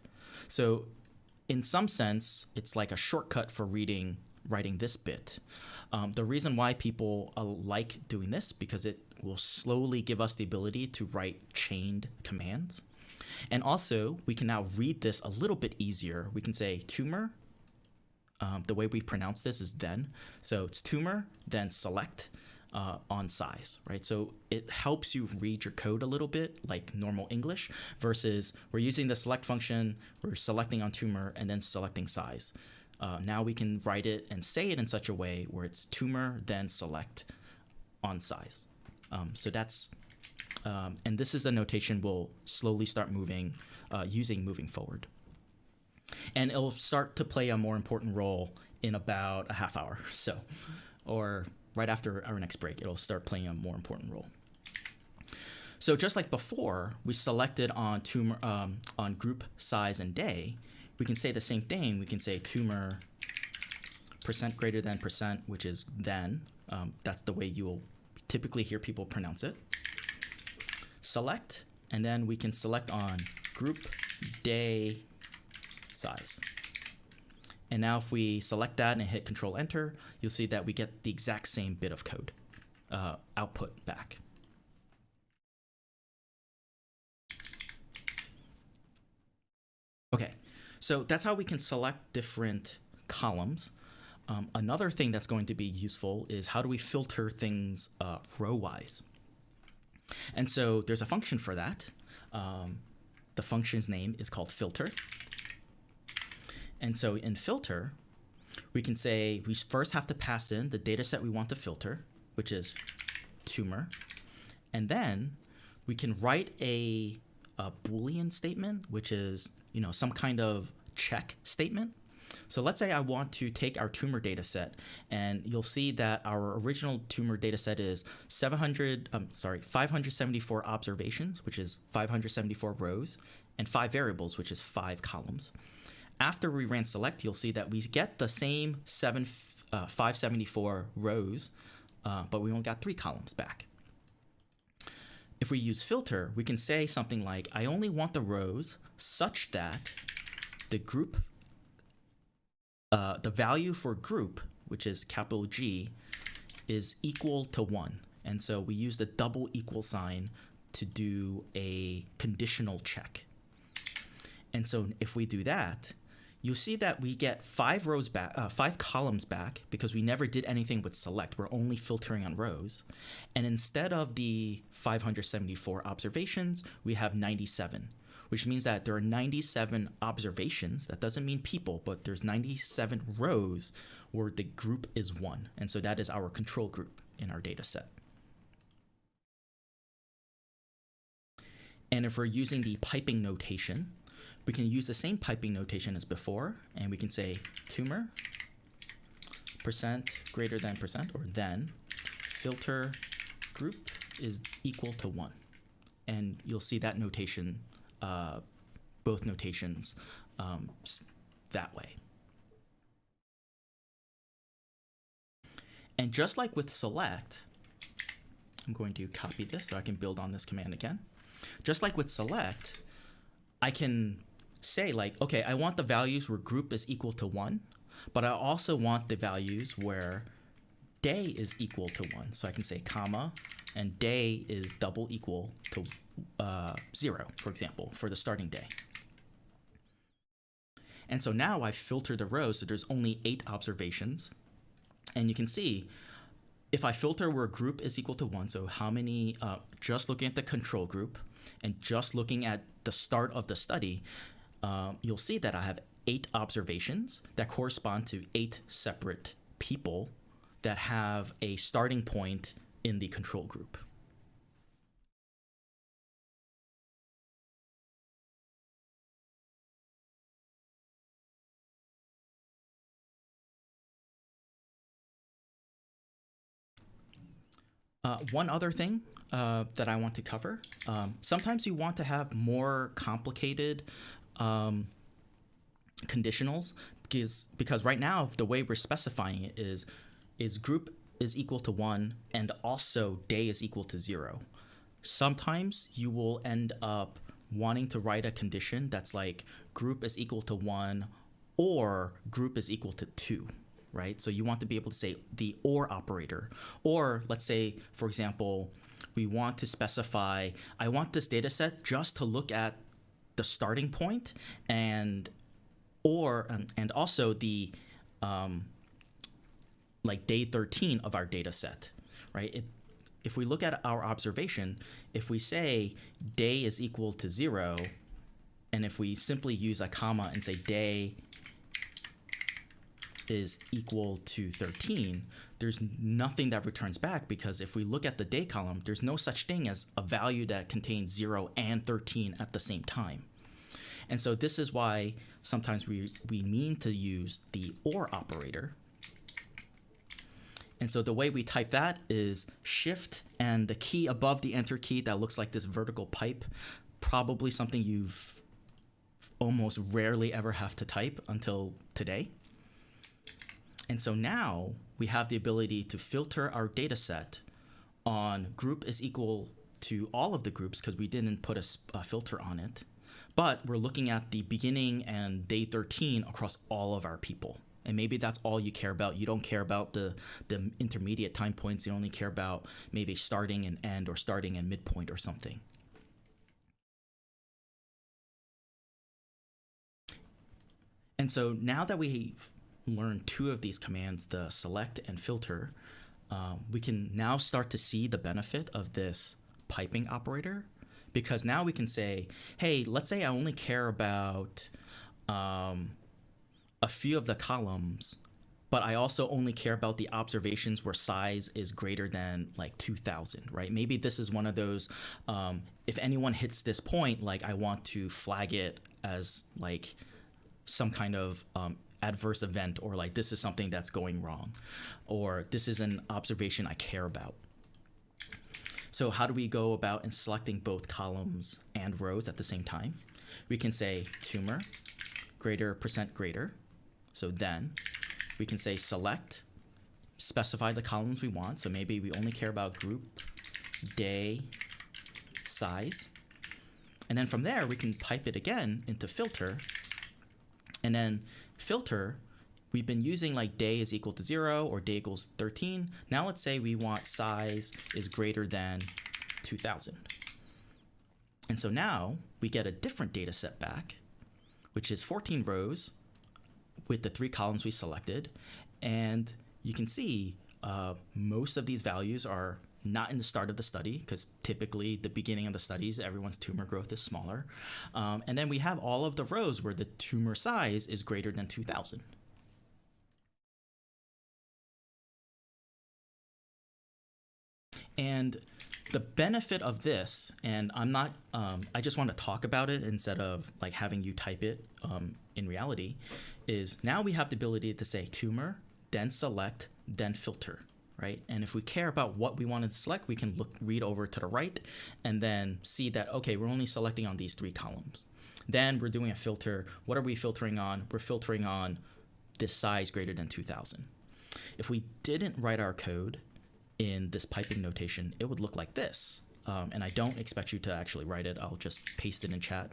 So in some sense, it's like a shortcut for writing this bit. The reason why people like doing this, because it will slowly give us the ability to write chained commands. And also, we can now read this a little bit easier. We can say tumor. The way we pronounce this is then. So it's tumor, then select on size, right? So it helps you read your code a little bit like normal English, versus we're using the select function, we're selecting on tumor, and then selecting size. Now we can write it and say it in such a way where it's tumor, then select on size. So that's, and this is the notation we'll slowly start using moving forward. And it'll start to play a more important role in about a half hour, so, or right after our next break, it'll start playing a more important role. So just like before, we selected on tumor on group size and day, we can say the same thing. We can say tumor percent greater than percent, which is then. That's the way you'll typically hear people pronounce it. Select, and then we can select on group day size. And now if we select that and hit Control Enter, you'll see that we get the exact same bit of code output back. Okay, so that's how we can select different columns. Another thing that's going to be useful is how do we filter things row-wise. And so there's a function for that. The function's name is called filter. And so in filter, we can say we first have to pass in the data set we want to filter, which is tumor. And then we can write a Boolean statement, which is some kind of check statement. So let's say I want to take our tumor data set, and you'll see that our original tumor data set is 574 observations, which is 574 rows, and 5 variables, which is 5 columns. After we ran select, you'll see that we get the same 574 rows, but we only got 3 columns back. If we use filter, we can say something like, I only want the rows such that the group, the value for group, which is capital G, is equal to 1. And so we use the double equal sign to do a conditional check. And so if we do that, you'll see that we get 5 rows back, 5 columns back, because we never did anything with select. We're only filtering on rows. And instead of the 574 observations, we have 97, which means that there are 97 observations. That doesn't mean people, but there's 97 rows where the group is 1. And so that is our control group in our data set. And if we're using the piping notation, we can use the same piping notation as before, and we can say tumor percent greater than percent, or then filter group is equal to 1. And you'll see that notation, both notations that way. And just like with select, I'm going to copy this so I can build on this command again. Just like with select, I can say okay, I want the values where group is equal to 1, but I also want the values where day is equal to 1. So I can say comma, and day is double equal to 0, for example, for the starting day. And so now I've filtered the rows, so there's only 8 observations. And you can see, if I filter where group is equal to 1, so how many, just looking at the control group, and just looking at the start of the study, you'll see that I have 8 observations that correspond to 8 separate people that have a starting point in the control group. One other thing that I want to cover, sometimes you want to have more complicated conditionals, because right now the way we're specifying it is group is equal to 1 and also day is equal to 0. Sometimes you will end up wanting to write a condition that's like group is equal to 1 or group is equal to 2. Right? So you want to be able to say the or operator. Or let's say, for example, we want to specify, I want this data set just to look at the starting point and also the day 13 of our data set, right? If we look at our observation, if we say day is equal to 0, and if we simply use a comma and say day is equal to 13, there's nothing that returns back, because if we look at the day column, there's no such thing as a value that contains 0 and 13 at the same time. And so this is why sometimes we mean to use the or operator. And so the way we type that is Shift and the key above the Enter key that looks like this vertical pipe, probably something you've almost rarely ever have to type until today. And so now we have the ability to filter our data set on group is equal to all of the groups because we didn't put a filter on it. But we're looking at the beginning and day 13 across all of our people. And maybe that's all you care about. You don't care about the intermediate time points. You only care about maybe starting and end or starting and midpoint or something. And so now that we've learned two of these commands, the select and filter, we can now start to see the benefit of this piping operator, because now we can say, hey, let's say I only care about a few of the columns, but I also only care about the observations where size is greater than like 2000, right? Maybe this is one of those, if anyone hits this point, like I want to flag it as like some kind of adverse event, or like this is something that's going wrong, or this is an observation I care about. So how do we go about in selecting both columns and rows at the same time? We can say tumor greater % greater. So then we can say select, specify the columns we want. So maybe we only care about group, day, size. And then from there, we can pipe it again into filter. And then filter, we've been using like day is equal to 0 or day equals 13. Now let's say we want size is greater than 2000. And so now we get a different data set back, which is 14 rows with the 3 columns we selected. And you can see most of these values are not in the start of the study, because typically the beginning of the studies, everyone's tumor growth is smaller. And then we have all of the rows where the tumor size is greater than 2000. And the benefit of this, and I'm not, I just want to talk about it instead of like having you type it in reality, is now we have the ability to say tumor, then select, then filter, right? And if we care about what we want to select, we can read over to the right and then see that, okay, we're only selecting on these 3 columns. Then we're doing a filter. What are we filtering on? We're filtering on this size greater than 2000. If we didn't write our code in this piping notation, it would look like this. And I don't expect you to actually write it. I'll just paste it in chat.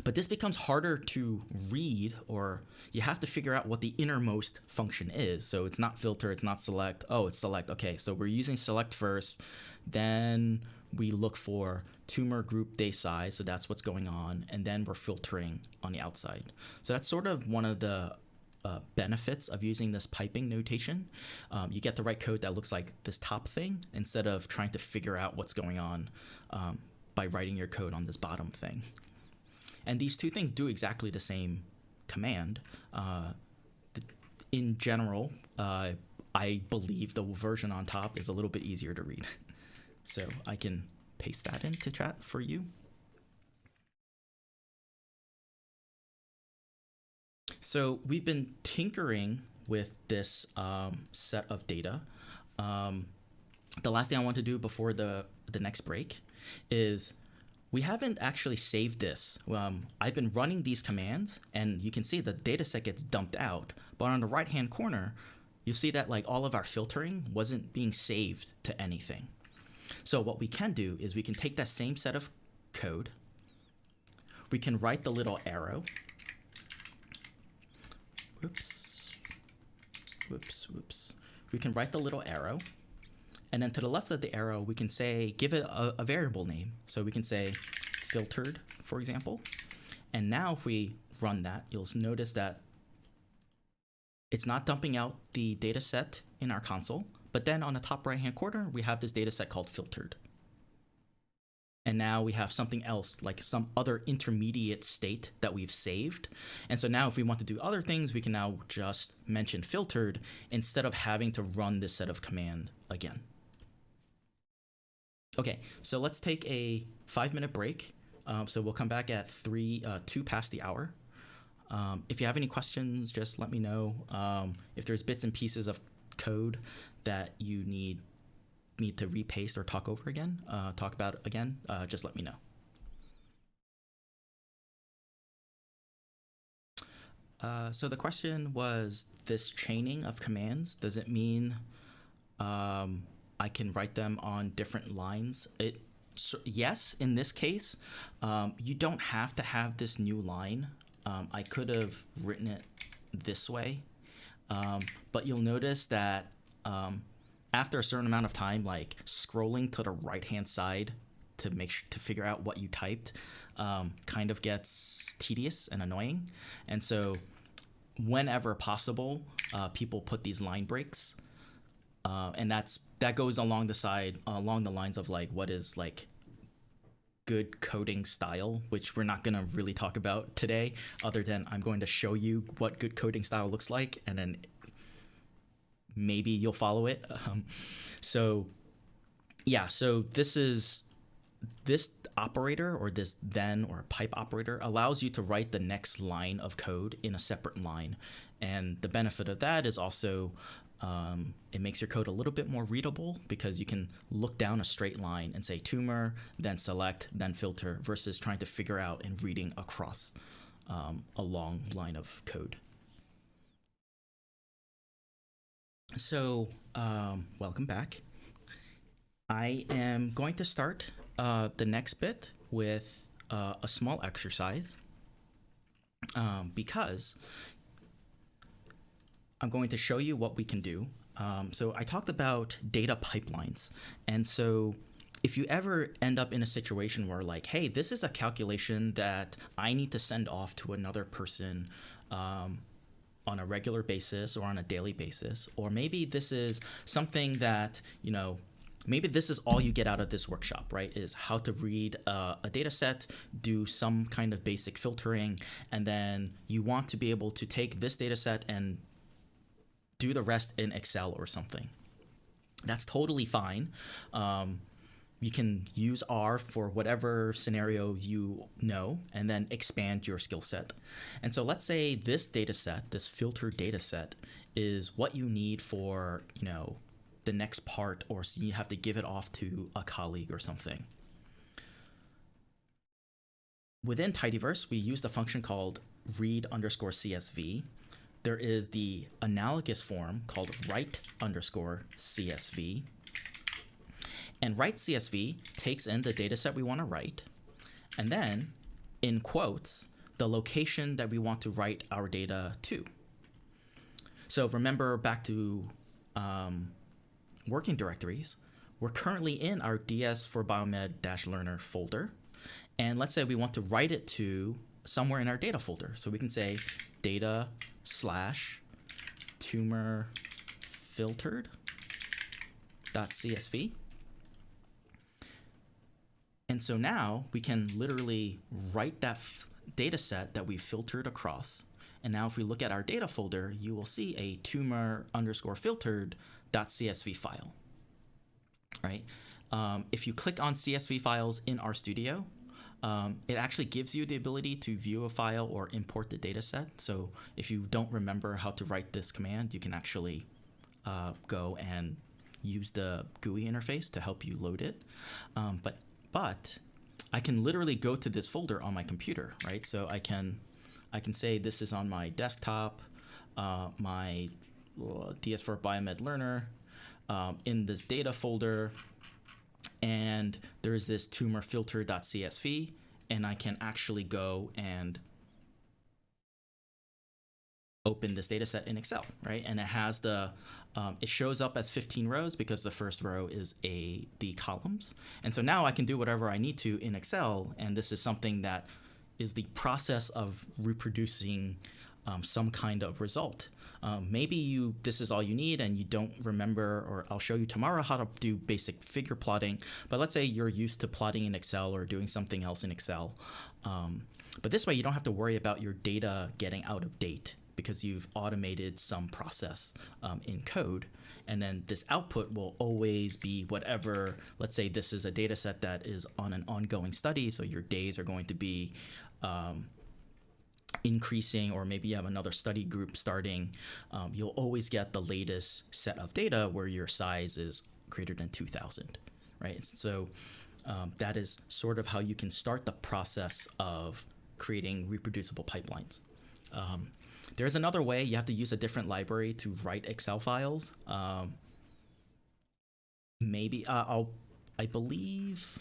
But this becomes harder to read, or you have to figure out what the innermost function is. So it's not filter, it's not select. Oh, it's select. Okay, so we're using select first. Then we look for tumor group day size. So that's what's going on. And then we're filtering on the outside. So that's sort of one of the benefits of using this piping notation. You get the right code that looks like this top thing instead of trying to figure out what's going on by writing your code on this bottom thing. And these two things do exactly the same command. In general, I believe the version on top is a little bit easier to read. So I can paste that into chat for you. So we've been tinkering with this set of data. The last thing I want to do before the next break is we haven't actually saved this. I've been running these commands, and you can see the data set gets dumped out. But on the right-hand corner, you'll see that like all of our filtering wasn't being saved to anything. So what we can do is we can take that same set of code. We can write the little arrow. Whoops. We can write the little arrow. And then to the left of the arrow, we can say, give it a variable name. So we can say filtered, for example. And now if we run that, you'll notice that it's not dumping out the data set in our console. But then on the top right-hand corner, we have this data set called filtered. And now we have something else, like some other intermediate state that we've saved. And so now if we want to do other things, we can now just mention filtered instead of having to run this set of command again. Okay, so let's take a 5-minute break. So we'll come back at 2 past the hour. If you have any questions, just let me know. If there's bits and pieces of code that you need me to repaste or talk about again, just let me know. So the question was, this chaining of commands, does it mean I can write them on different lines? Yes, in this case, you don't have to have this new line. I could have written it this way, but you'll notice that after a certain amount of time, like scrolling to the right-hand side to figure out what you typed, kind of gets tedious and annoying. And so whenever possible, people put these line breaks, and that goes along the lines of like what is like good coding style, which we're not going to really talk about today, other than I'm going to show you what good coding style looks like, and then maybe you'll follow it. So this operator, or this then or pipe operator, allows you to write the next line of code in a separate line. And the benefit of that is also it makes your code a little bit more readable, because you can look down a straight line and say tumor, then select, then filter, versus trying to figure out and reading across a long line of code. So welcome back. I am going to start the next bit with a small exercise, because I'm going to show you what we can do. So I talked about data pipelines. And so if you ever end up in a situation where like, hey, this is a calculation that I need to send off to another person on a regular basis or on a daily basis, or maybe this is something that, maybe this is all you get out of this workshop, right? Is how to read a data set, do some kind of basic filtering, and then you want to be able to take this data set and do the rest in Excel or something. That's totally fine. You can use R for whatever scenario you know, and then expand your skill set. And so let's say this data set, this filtered data set, is what you need for, the next part, or so you have to give it off to a colleague or something. Within Tidyverse, we use the function called read_CSV. There is the analogous form called write_CSV. And write CSV takes in the data set we want to write, and then, in quotes, the location that we want to write our data to. So remember back to working directories, we're currently in our ds4biomed-learner folder. And let's say we want to write it to somewhere in our data folder. So we can say data/tumor filtered.csv. And so now we can literally write that data set that we filtered across. And now if we look at our data folder, you will see a tumor_filtered.csv file, right? If you click on CSV files in RStudio, it actually gives you the ability to view a file or import the data set. So if you don't remember how to write this command, you can actually go and use the GUI interface to help you load it. But I can literally go to this folder on my computer, right? So I can say this is on my desktop, my ds4biomed learner, in this data folder, and there's this tumorfilter.csv, and I can actually go and open this data set in Excel, right? And it has it shows up as 15 rows because the first row is the columns. And so now I can do whatever I need to in Excel, and this is something that is the process of reproducing some kind of result. Maybe this is all you need and you don't remember, or I'll show you tomorrow how to do basic figure plotting, but let's say you're used to plotting in Excel or doing something else in Excel. But this way you don't have to worry about your data getting out of date, because you've automated some process in code. And then this output will always be whatever. Let's say this is a data set that is on an ongoing study, so your days are going to be increasing, or maybe you have another study group starting, you'll always get the latest set of data where your size is greater than 2,000, right? So that is sort of how you can start the process of creating reproducible pipelines. There's another way. You have to use a different library to write Excel files. Maybe I believe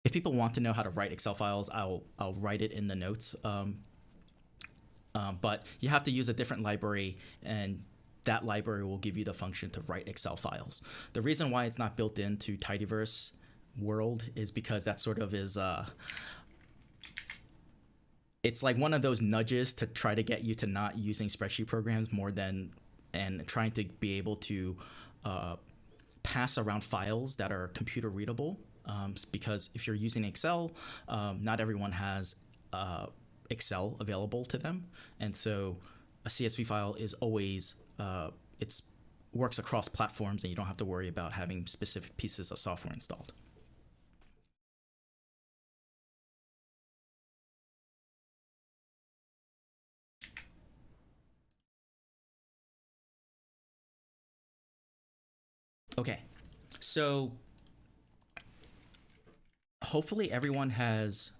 if people want to know how to write Excel files, I'll write it in the notes. But you have to use a different library, and that library will give you the function to write Excel files. The reason why it's not built into Tidyverse world is because that sort of is it's like one of those nudges to try to get you to not using spreadsheet programs more than, and trying to be able to pass around files that are computer readable. Because if you're using Excel, not everyone has Excel available to them, and so a CSV file is always it's works across platforms, and you don't have to worry about having specific pieces of software installed. Okay, so hopefully everyone has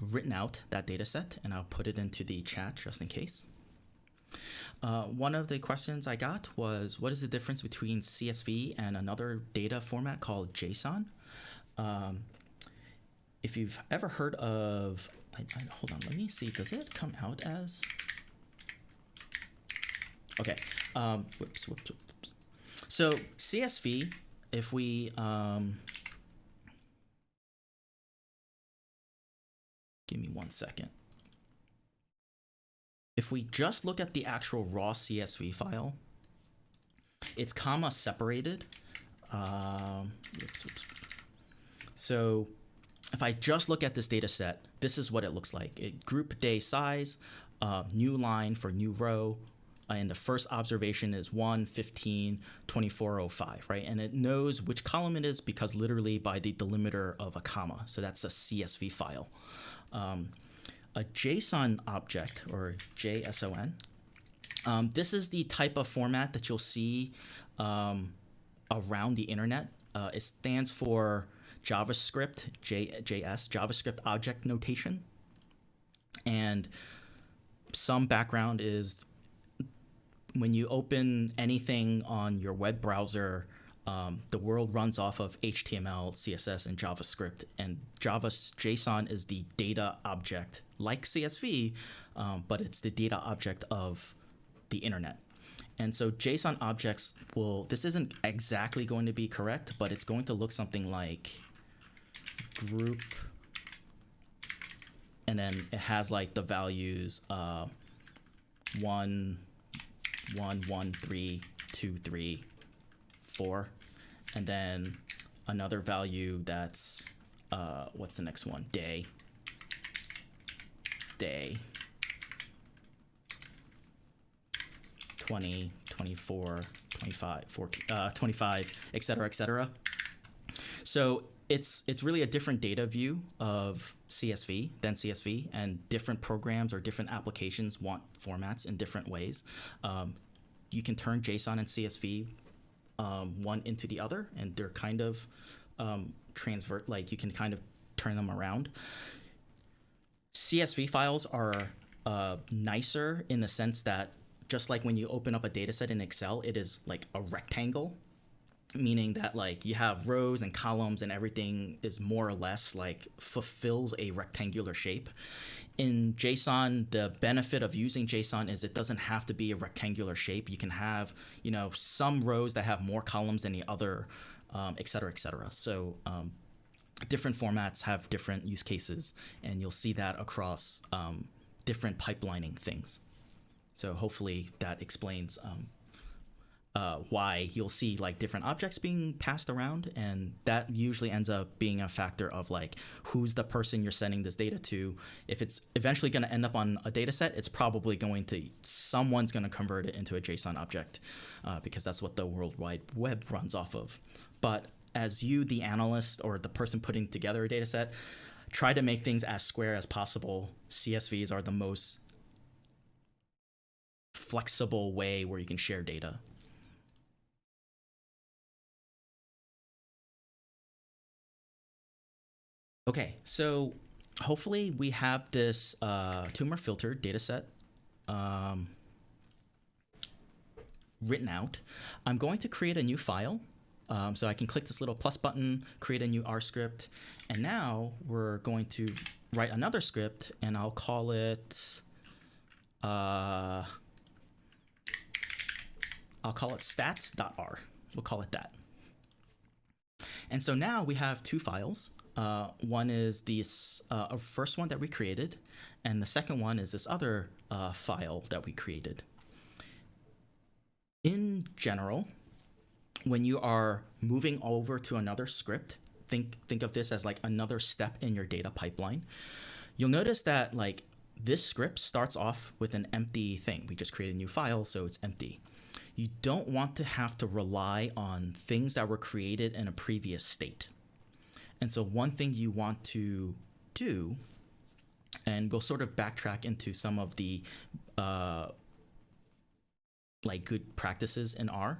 written out that data set, and I'll put it into the chat just in case. One of the questions I got was, what is the difference between CSV and another data format called JSON? If you've ever heard of, hold on, let me see, does it come out as? Okay, whoops. So CSV, if we, give me 1 second. If we just look at the actual raw CSV file, it's comma separated. So if I just look at this data set, this is what it looks like. Group day size, new line for new row, and the first observation is 1:15:24:05, right? And it knows which column it is because literally by the delimiter of a comma. So that's a CSV file. A JSON object, or JSON, this is the type of format that you'll see around the internet. It stands for JavaScript, JS, JavaScript Object Notation. And some background is when you open anything on your web browser, the world runs off of HTML, CSS, and JavaScript, and JSON is the data object, like CSV, but it's the data object of the internet. And so JSON objects this isn't exactly going to be correct, but it's going to look something like group, and then it has like the values 1, 1, 1, 3, 2, 3, 4, and then another value that's what's the next one? Day, 20, 24, 25, 14, 25, etc., etc. So it's really a different data view of CSV than CSV, and different programs or different applications want formats in different ways. You can turn JSON and CSV one into the other, and they're kind of like you can kind of turn them around. CSV files are nicer in the sense that just like when you open up a data set in Excel, it is like a rectangle, meaning that like you have rows and columns and everything is more or less like fulfills a rectangular shape. In JSON, the benefit of using JSON is it doesn't have to be a rectangular shape. You can have, some rows that have more columns than the other, et cetera, et cetera. So different formats have different use cases, and you'll see that across different pipelining things. So hopefully that explains why you'll see like different objects being passed around, and that usually ends up being a factor of like who's the person you're sending this data to. If it's eventually going to end up on a data set, it's probably someone's going to convert it into a JSON object because that's what the World Wide Web runs off of. But as you, the analyst or the person putting together a data set, try to make things as square as possible. CSVs are the most flexible way where you can share data. Okay, so hopefully we have this tumor filter data set written out. I'm going to create a new file. So I can click this little plus button, create a new R script, and now we're going to write another script, and I'll call it stats.r. We'll call it that. And so now we have two files. One is this first one that we created, and the second one is this other file that we created. In general, when you are moving over to another script, think of this as like another step in your data pipeline. You'll notice that like this script starts off with an empty thing. We just created a new file, so it's empty. You don't want to have to rely on things that were created in a previous state. And so one thing you want to do, and we'll sort of backtrack into some of the like good practices in R.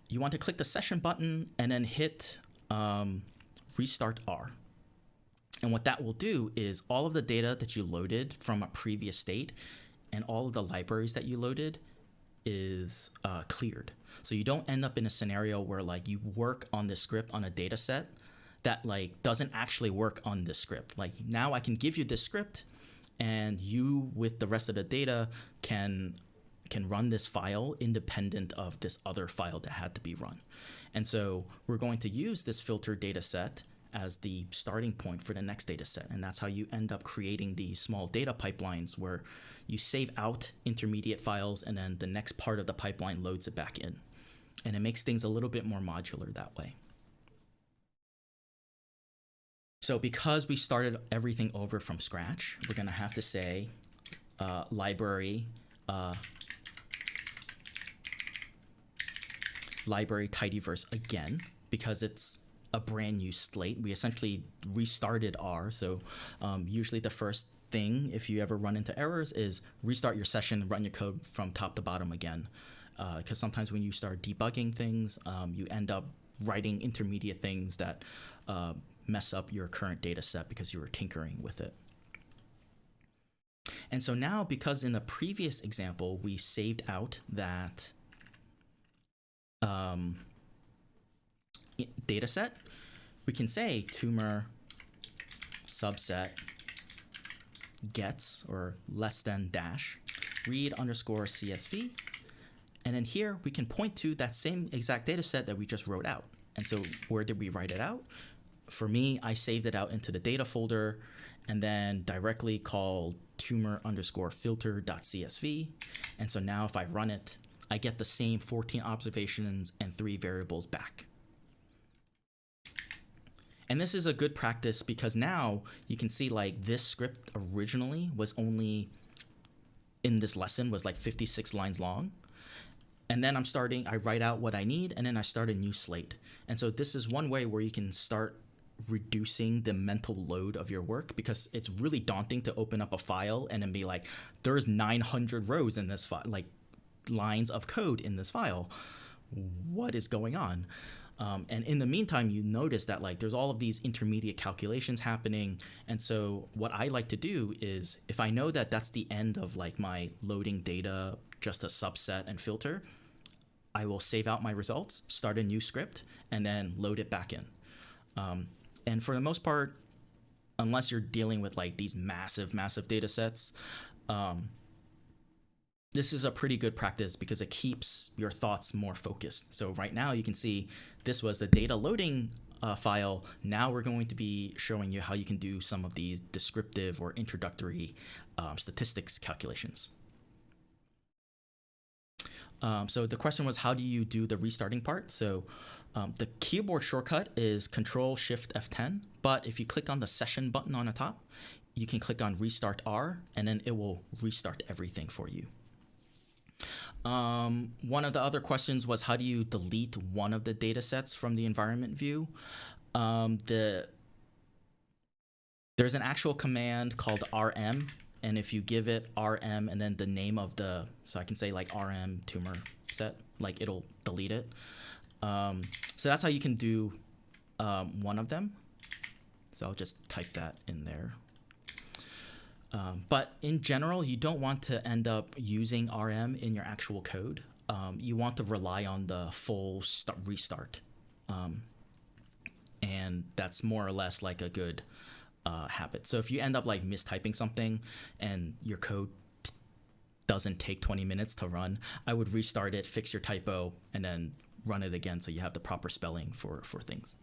You want to click the session button and then hit restart R. And what that will do is all of the data that you loaded from a previous state and all of the libraries that you loaded is cleared. So you don't end up in a scenario where like you work on this script on a data set that like doesn't actually work on this script. Like now I can give you this script and you with the rest of the data can run this file independent of this other file that had to be run. And so we're going to use this filter data set as the starting point for the next data set. And that's how you end up creating these small data pipelines where you save out intermediate files and then the next part of the pipeline loads it back in. And it makes things a little bit more modular that way. So because we started everything over from scratch, we're gonna have to say library tidyverse again, because it's a brand new slate. We essentially restarted R. So usually the first thing, if you ever run into errors, is restart your session, run your code from top to bottom again. Because sometimes when you start debugging things, you end up writing intermediate things that mess up your current data set because you were tinkering with it. And so now, because in the previous example, we saved out that data set, we can say tumor subset gets or less than dash read underscore CSV. And then here we can point to that same exact data set that we just wrote out. And so where did we write it out? For me, I saved it out into the data folder and then directly called tumor underscore filter.csv. And so now if I run it, I get the same 14 observations and 3 variables back. And this is a good practice because now you can see like this script originally was only in this lesson was like 56 lines long. And then I write out what I need and then I start a new slate. And so this is one way where you can start reducing the mental load of your work, because it's really daunting to open up a file and then be like, there's 900 rows in this file, like lines of code in this file. What is going on? And in the meantime, you notice that like there's all of these intermediate calculations happening. And so what I like to do is, if I know that that's the end of like my loading data, just a subset and filter, I will save out my results, start a new script, and then load it back in. And for the most part, unless you're dealing with like these massive data sets, this is a pretty good practice because it keeps your thoughts more focused. So right now you can see this was the data loading file. Now we're going to be showing you how you can do some of these descriptive or introductory statistics calculations. So the question was, how do you do the restarting part? So the keyboard shortcut is Control-Shift-F10, but if you click on the session button on the top, you can click on Restart R, and then it will restart everything for you. One of the other questions was, how do you delete one of the data sets from the environment view? The There's an actual command called rm, and if you give it rm and then the name of the, so I can say like rm tumor set, like it'll delete it. So that's how you can do one of them. So I'll just type that in there. But in general, you don't want to end up using RM in your actual code. You want to rely on the full restart. And that's more or less like a good habit. So if you end up like mistyping something and your code doesn't take 20 minutes to run, I would restart it, fix your typo, and then run it again so you have the proper spelling for things.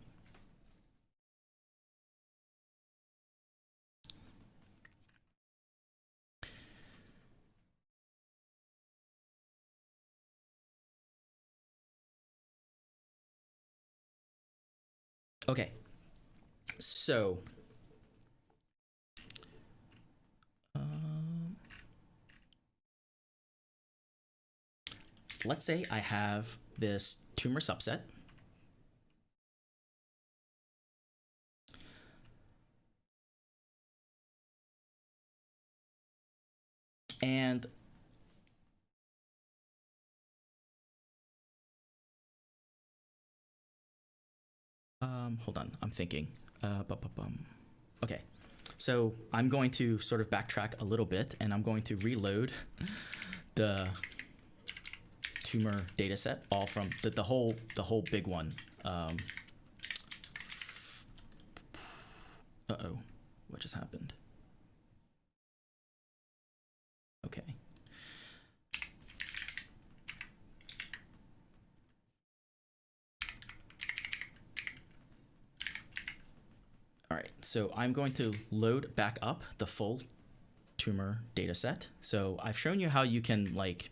Okay, so let's say I have this tumor subset. And hold on, I'm thinking. Okay, so I'm going to sort of backtrack a little bit, and I'm going to reload the tumor data set, all from the whole big one. Uh-oh, what just happened? Okay. All right, so I'm going to load back up the full tumor data set. So I've shown you how you can like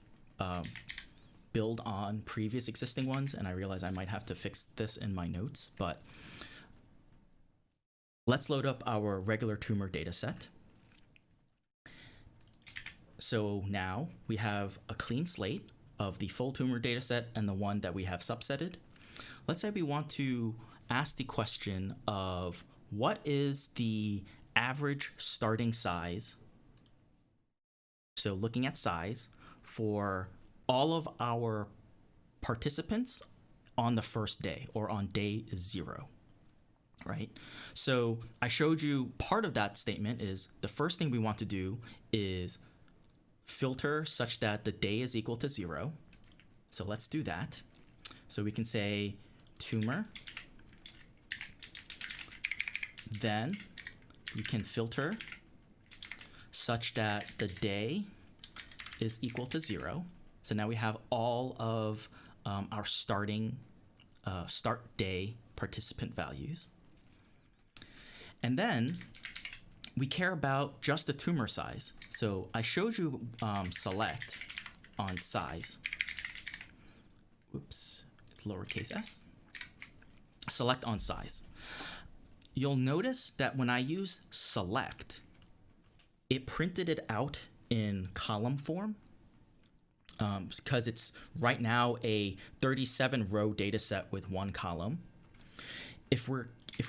build on previous existing ones, and I realize I might have to fix this in my notes, but let's load up our regular tumor data set. So now we have a clean slate of the full tumor data set and the one that we have subsetted. Let's say we want to ask the question of what is the average starting size, so looking at size, for all of our participants on the first day or on day 0, right? So I showed you part of that statement is the first thing we want to do is filter such that the day is equal to 0. So let's do that. So we can say tumor, then we can filter such that the day is equal to 0. So now we have all of our starting start day participant values. And then we care about just the tumor size. So I showed you select on size. Whoops, it's lowercase s. Select on size. You'll notice that when I use select, it printed it out in column form because it's right now a 37 row data set with 1 column. If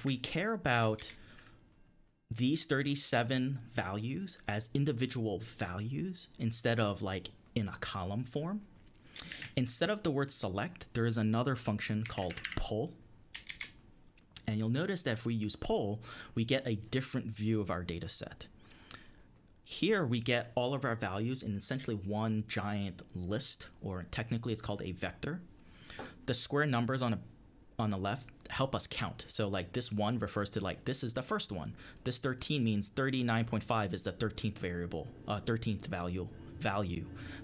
we care about these 37 values as individual values instead of like in a column form, instead of the word select, there is another function called pull. And you'll notice that if we use pull, we get a different view of our data set. Here we get all of our values in essentially one giant list, or technically it's called a vector. The square numbers on the left help us count. So like this 1 refers to like this is the first one. This 13 means 39.5 is the 13th variable, 13th value.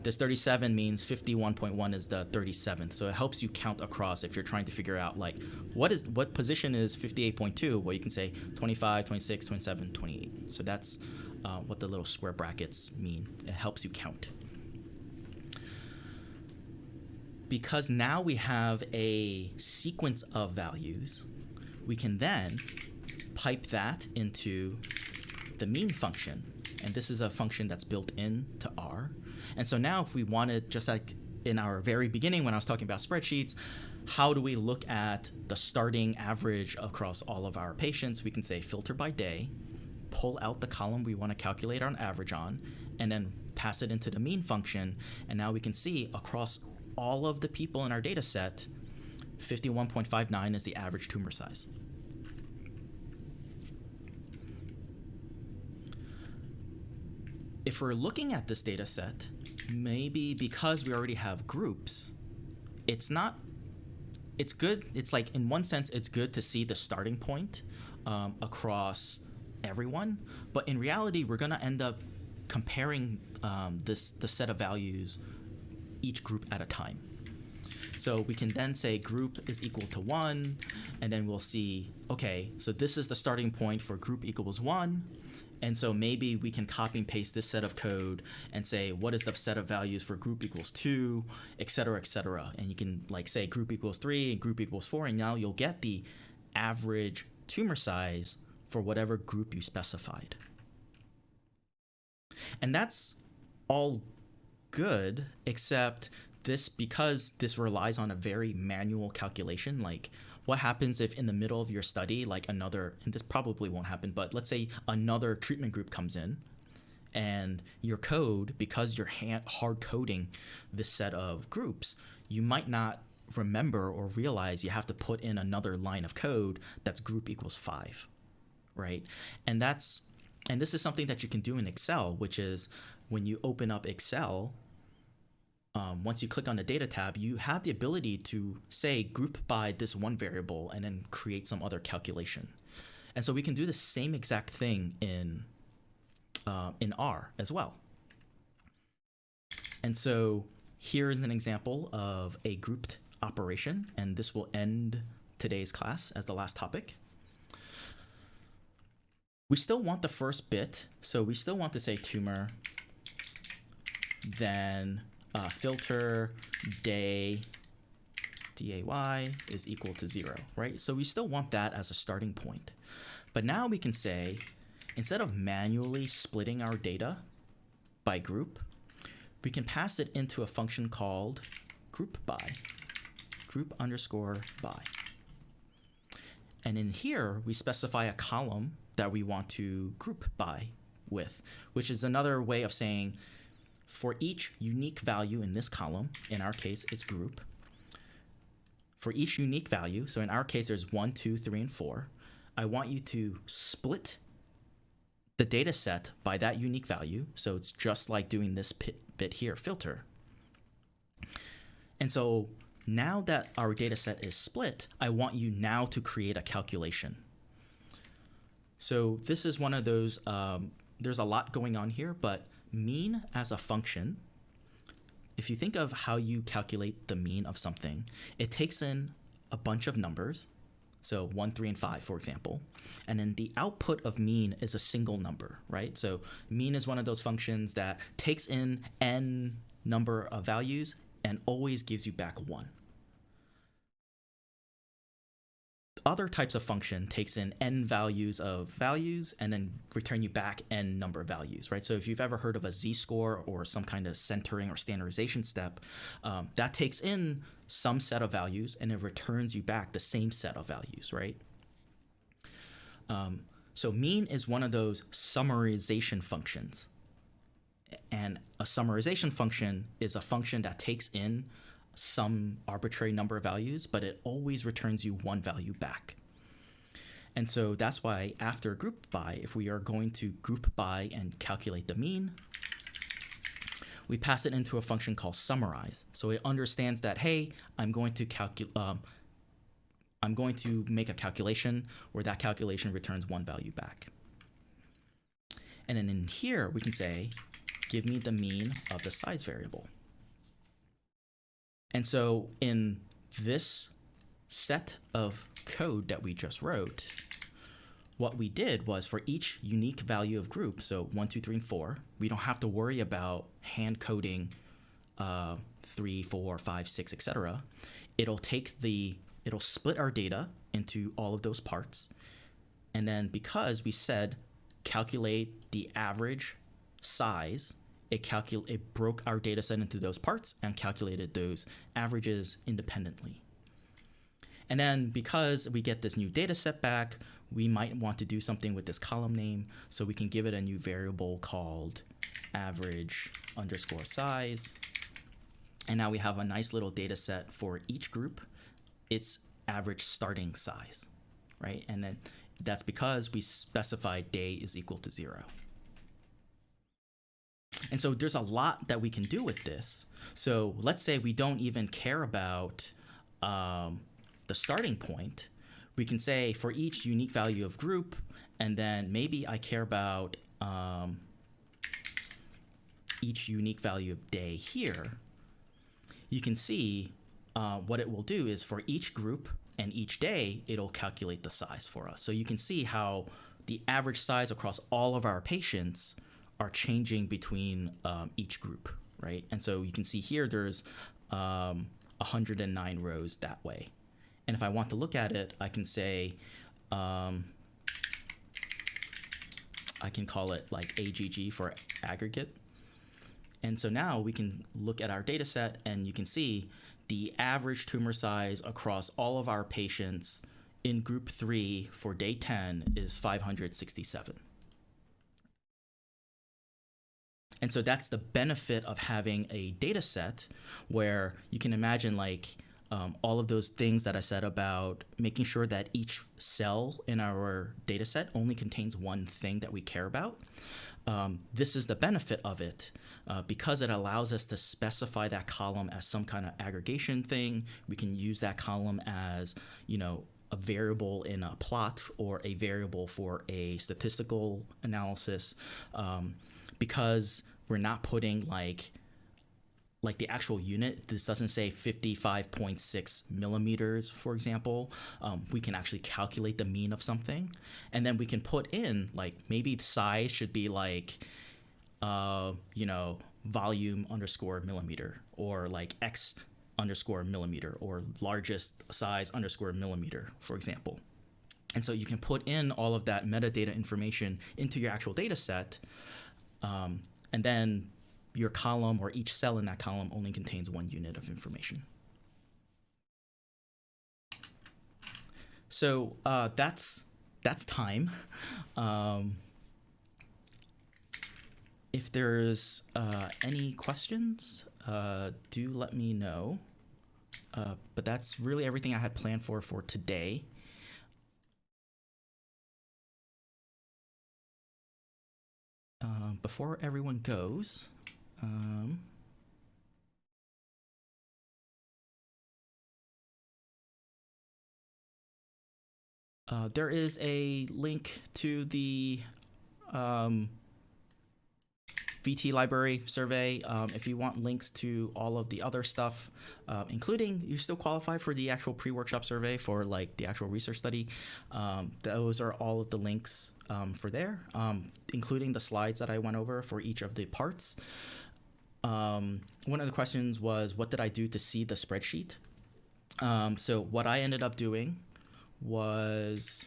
This 37 means 51.1 is the 37th. So it helps you count across if you're trying to figure out like what position is 58.2. Well, you can say 25, 26, 27, 28. So that's what the little square brackets mean. It helps you count. Because now we have a sequence of values, we can then pipe that into the mean function. And this is a function that's built into R. And so now if we wanted, just like in our very beginning when I was talking about spreadsheets, how do we look at the starting average across all of our patients? We can say filter by day, pull out the column we want to calculate our average on, and then pass it into the mean function. And now we can see across all of the people in our data set, 51.59 is the average tumor size. If we're looking at this data set, maybe because we already have groups, it's good. It's like, in one sense, it's good to see the starting point across everyone. But in reality, we're going to end up comparing the set of values each group at a time. So we can then say group is equal to 1, and then we'll see, okay, so this is the starting point for group equals 1. And so maybe we can copy and paste this set of code and say, what is the set of values for group equals 2, et cetera, et cetera. And you can like say group equals 3 and group equals 4, and now you'll get the average tumor size for whatever group you specified. And that's all good, except because this relies on a very manual calculation. Like, what happens if in the middle of your study, like and this probably won't happen, but let's say another treatment group comes in, and your code, because you're hard coding this set of groups, you might not remember or realize you have to put in another line of code that's group equals 5, right? And this is something that you can do in Excel, which is when you open up Excel, once you click on the data tab, you have the ability to say group by this one variable and then create some other calculation. And so we can do the same exact thing in R as well. And so here is an example of a grouped operation, and this will end today's class as the last topic. We still want the first bit, so we still want to say tumor, then filter day is equal to 0, right? So we still want that as a starting point. But now we can say, instead of manually splitting our data by group, we can pass it into a function called group underscore by. And in here, we specify a column that we want to group by with, which is another way of saying, for each unique value in this column, in our case, it's group. For each unique value, so in our case, there's 1, 2, 3, and 4, I want you to split the data set by that unique value. So it's just like doing this bit here, filter. And so now that our data set is split, I want you now to create a calculation. So this is one of those, there's a lot going on here, but mean as a function, if you think of how you calculate the mean of something, it takes in a bunch of numbers, so 1, 3, and 5, for example, and then the output of mean is a single number, right? So mean is one of those functions that takes in n number of values and always gives you back 1. Other types of function takes in n values of values and then return you back n number of values, right? So if you've ever heard of a z-score or some kind of centering or standardization step, that takes in some set of values and it returns you back the same set of values, right? So mean is one of those summarization functions. And a summarization function is a function that takes in some arbitrary number of values, but it always returns you one value back. And so that's why after group by, if we are going to group by and calculate the mean, we pass it into a function called summarize. So it understands that, hey, I'm going to make a calculation where that calculation returns one value back. And then in here, we can say, give me the mean of the size variable. And so in this set of code that we just wrote, what we did was for each unique value of group, so 1, 2, 3, and 4, we don't have to worry about hand coding 3, 4, 5, 6, etc. It'll split our data into all of those parts. And then because we said calculate the average size, it broke our data set into those parts and calculated those averages independently. And then because we get this new data set back, we might want to do something with this column name. So we can give it a new variable called average underscore size. And now we have a nice little data set for each group. It's average starting size, right? And then that's because we specified day is equal to 0. And so there's a lot that we can do with this. So let's say we don't even care about the starting point. We can say for each unique value of group, and then maybe I care about each unique value of day here. You can see what it will do is for each group and each day, it'll calculate the size for us. So you can see how the average size across all of our patients are changing between each group, right? And so you can see here there's 109 rows that way. And if I want to look at it, I can say, I can call it like AGG for aggregate. And so now we can look at our data set and you can see the average tumor size across all of our patients in group 3 for day 10 is 567. And so that's the benefit of having a data set where you can imagine like all of those things that I said about making sure that each cell in our data set only contains one thing that we care about. This is the benefit of it because it allows us to specify that column as some kind of aggregation thing. We can use that column as, you know, a variable in a plot or a variable for a statistical analysis because we're not putting like the actual unit. This doesn't say 55.6 millimeters, for example. We can actually calculate the mean of something. And then we can put in like maybe the size should be like, you know, volume underscore millimeter or like X underscore millimeter or largest size underscore millimeter, for example. And so you can put in all of that metadata information into your actual data set. And then your column or each cell in that column only contains one unit of information. So that's time. If there's any questions, do let me know. But that's really everything I had planned for today. Before everyone goes, there is a link to the VT library survey. If you want links to all of the other stuff, including you still qualify for the actual pre-workshop survey for like the actual research study. Those are all of the links for there, including the slides that I went over for each of the parts. One of the questions was, what did I do to see the spreadsheet? So what I ended up doing was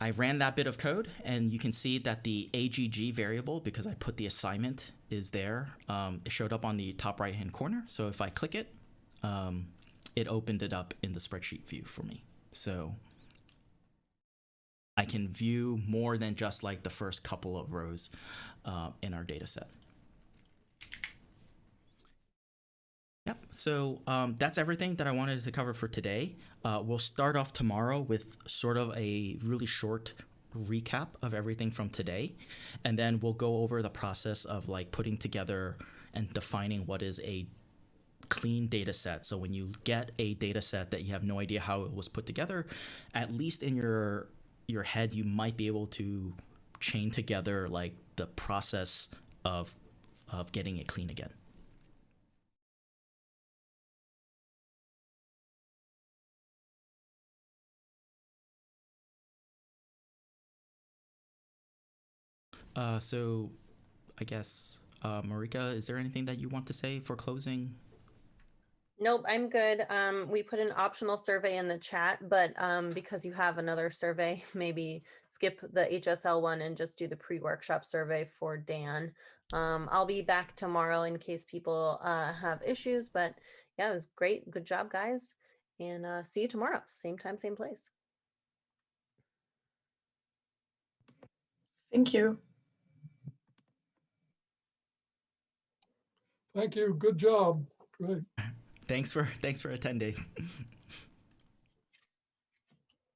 I ran that bit of code, and you can see that the AGG variable, because I put the assignment, is there. It showed up on the top right-hand corner. So if I click it, it opened it up in the spreadsheet view for me. So I can view more than just like the first couple of rows in our data set. Yep, so that's everything that I wanted to cover for today. We'll start off tomorrow with sort of a really short recap of everything from today, and then we'll go over the process of like putting together and defining what is a clean data set. So when you get a data set that you have no idea how it was put together, at least in your head, you might be able to chain together like the process of getting it clean again. So I guess, Marika, is there anything that you want to say for closing? Nope, I'm good. We put an optional survey in the chat, but because you have another survey, maybe skip the HSL one and just do the pre-workshop survey for Dan. I'll be back tomorrow in case people have issues, but yeah, it was great. Good job, guys. And see you tomorrow. Same time, same place. Thank you. Thank you. Good job. Great. Thanks for attending.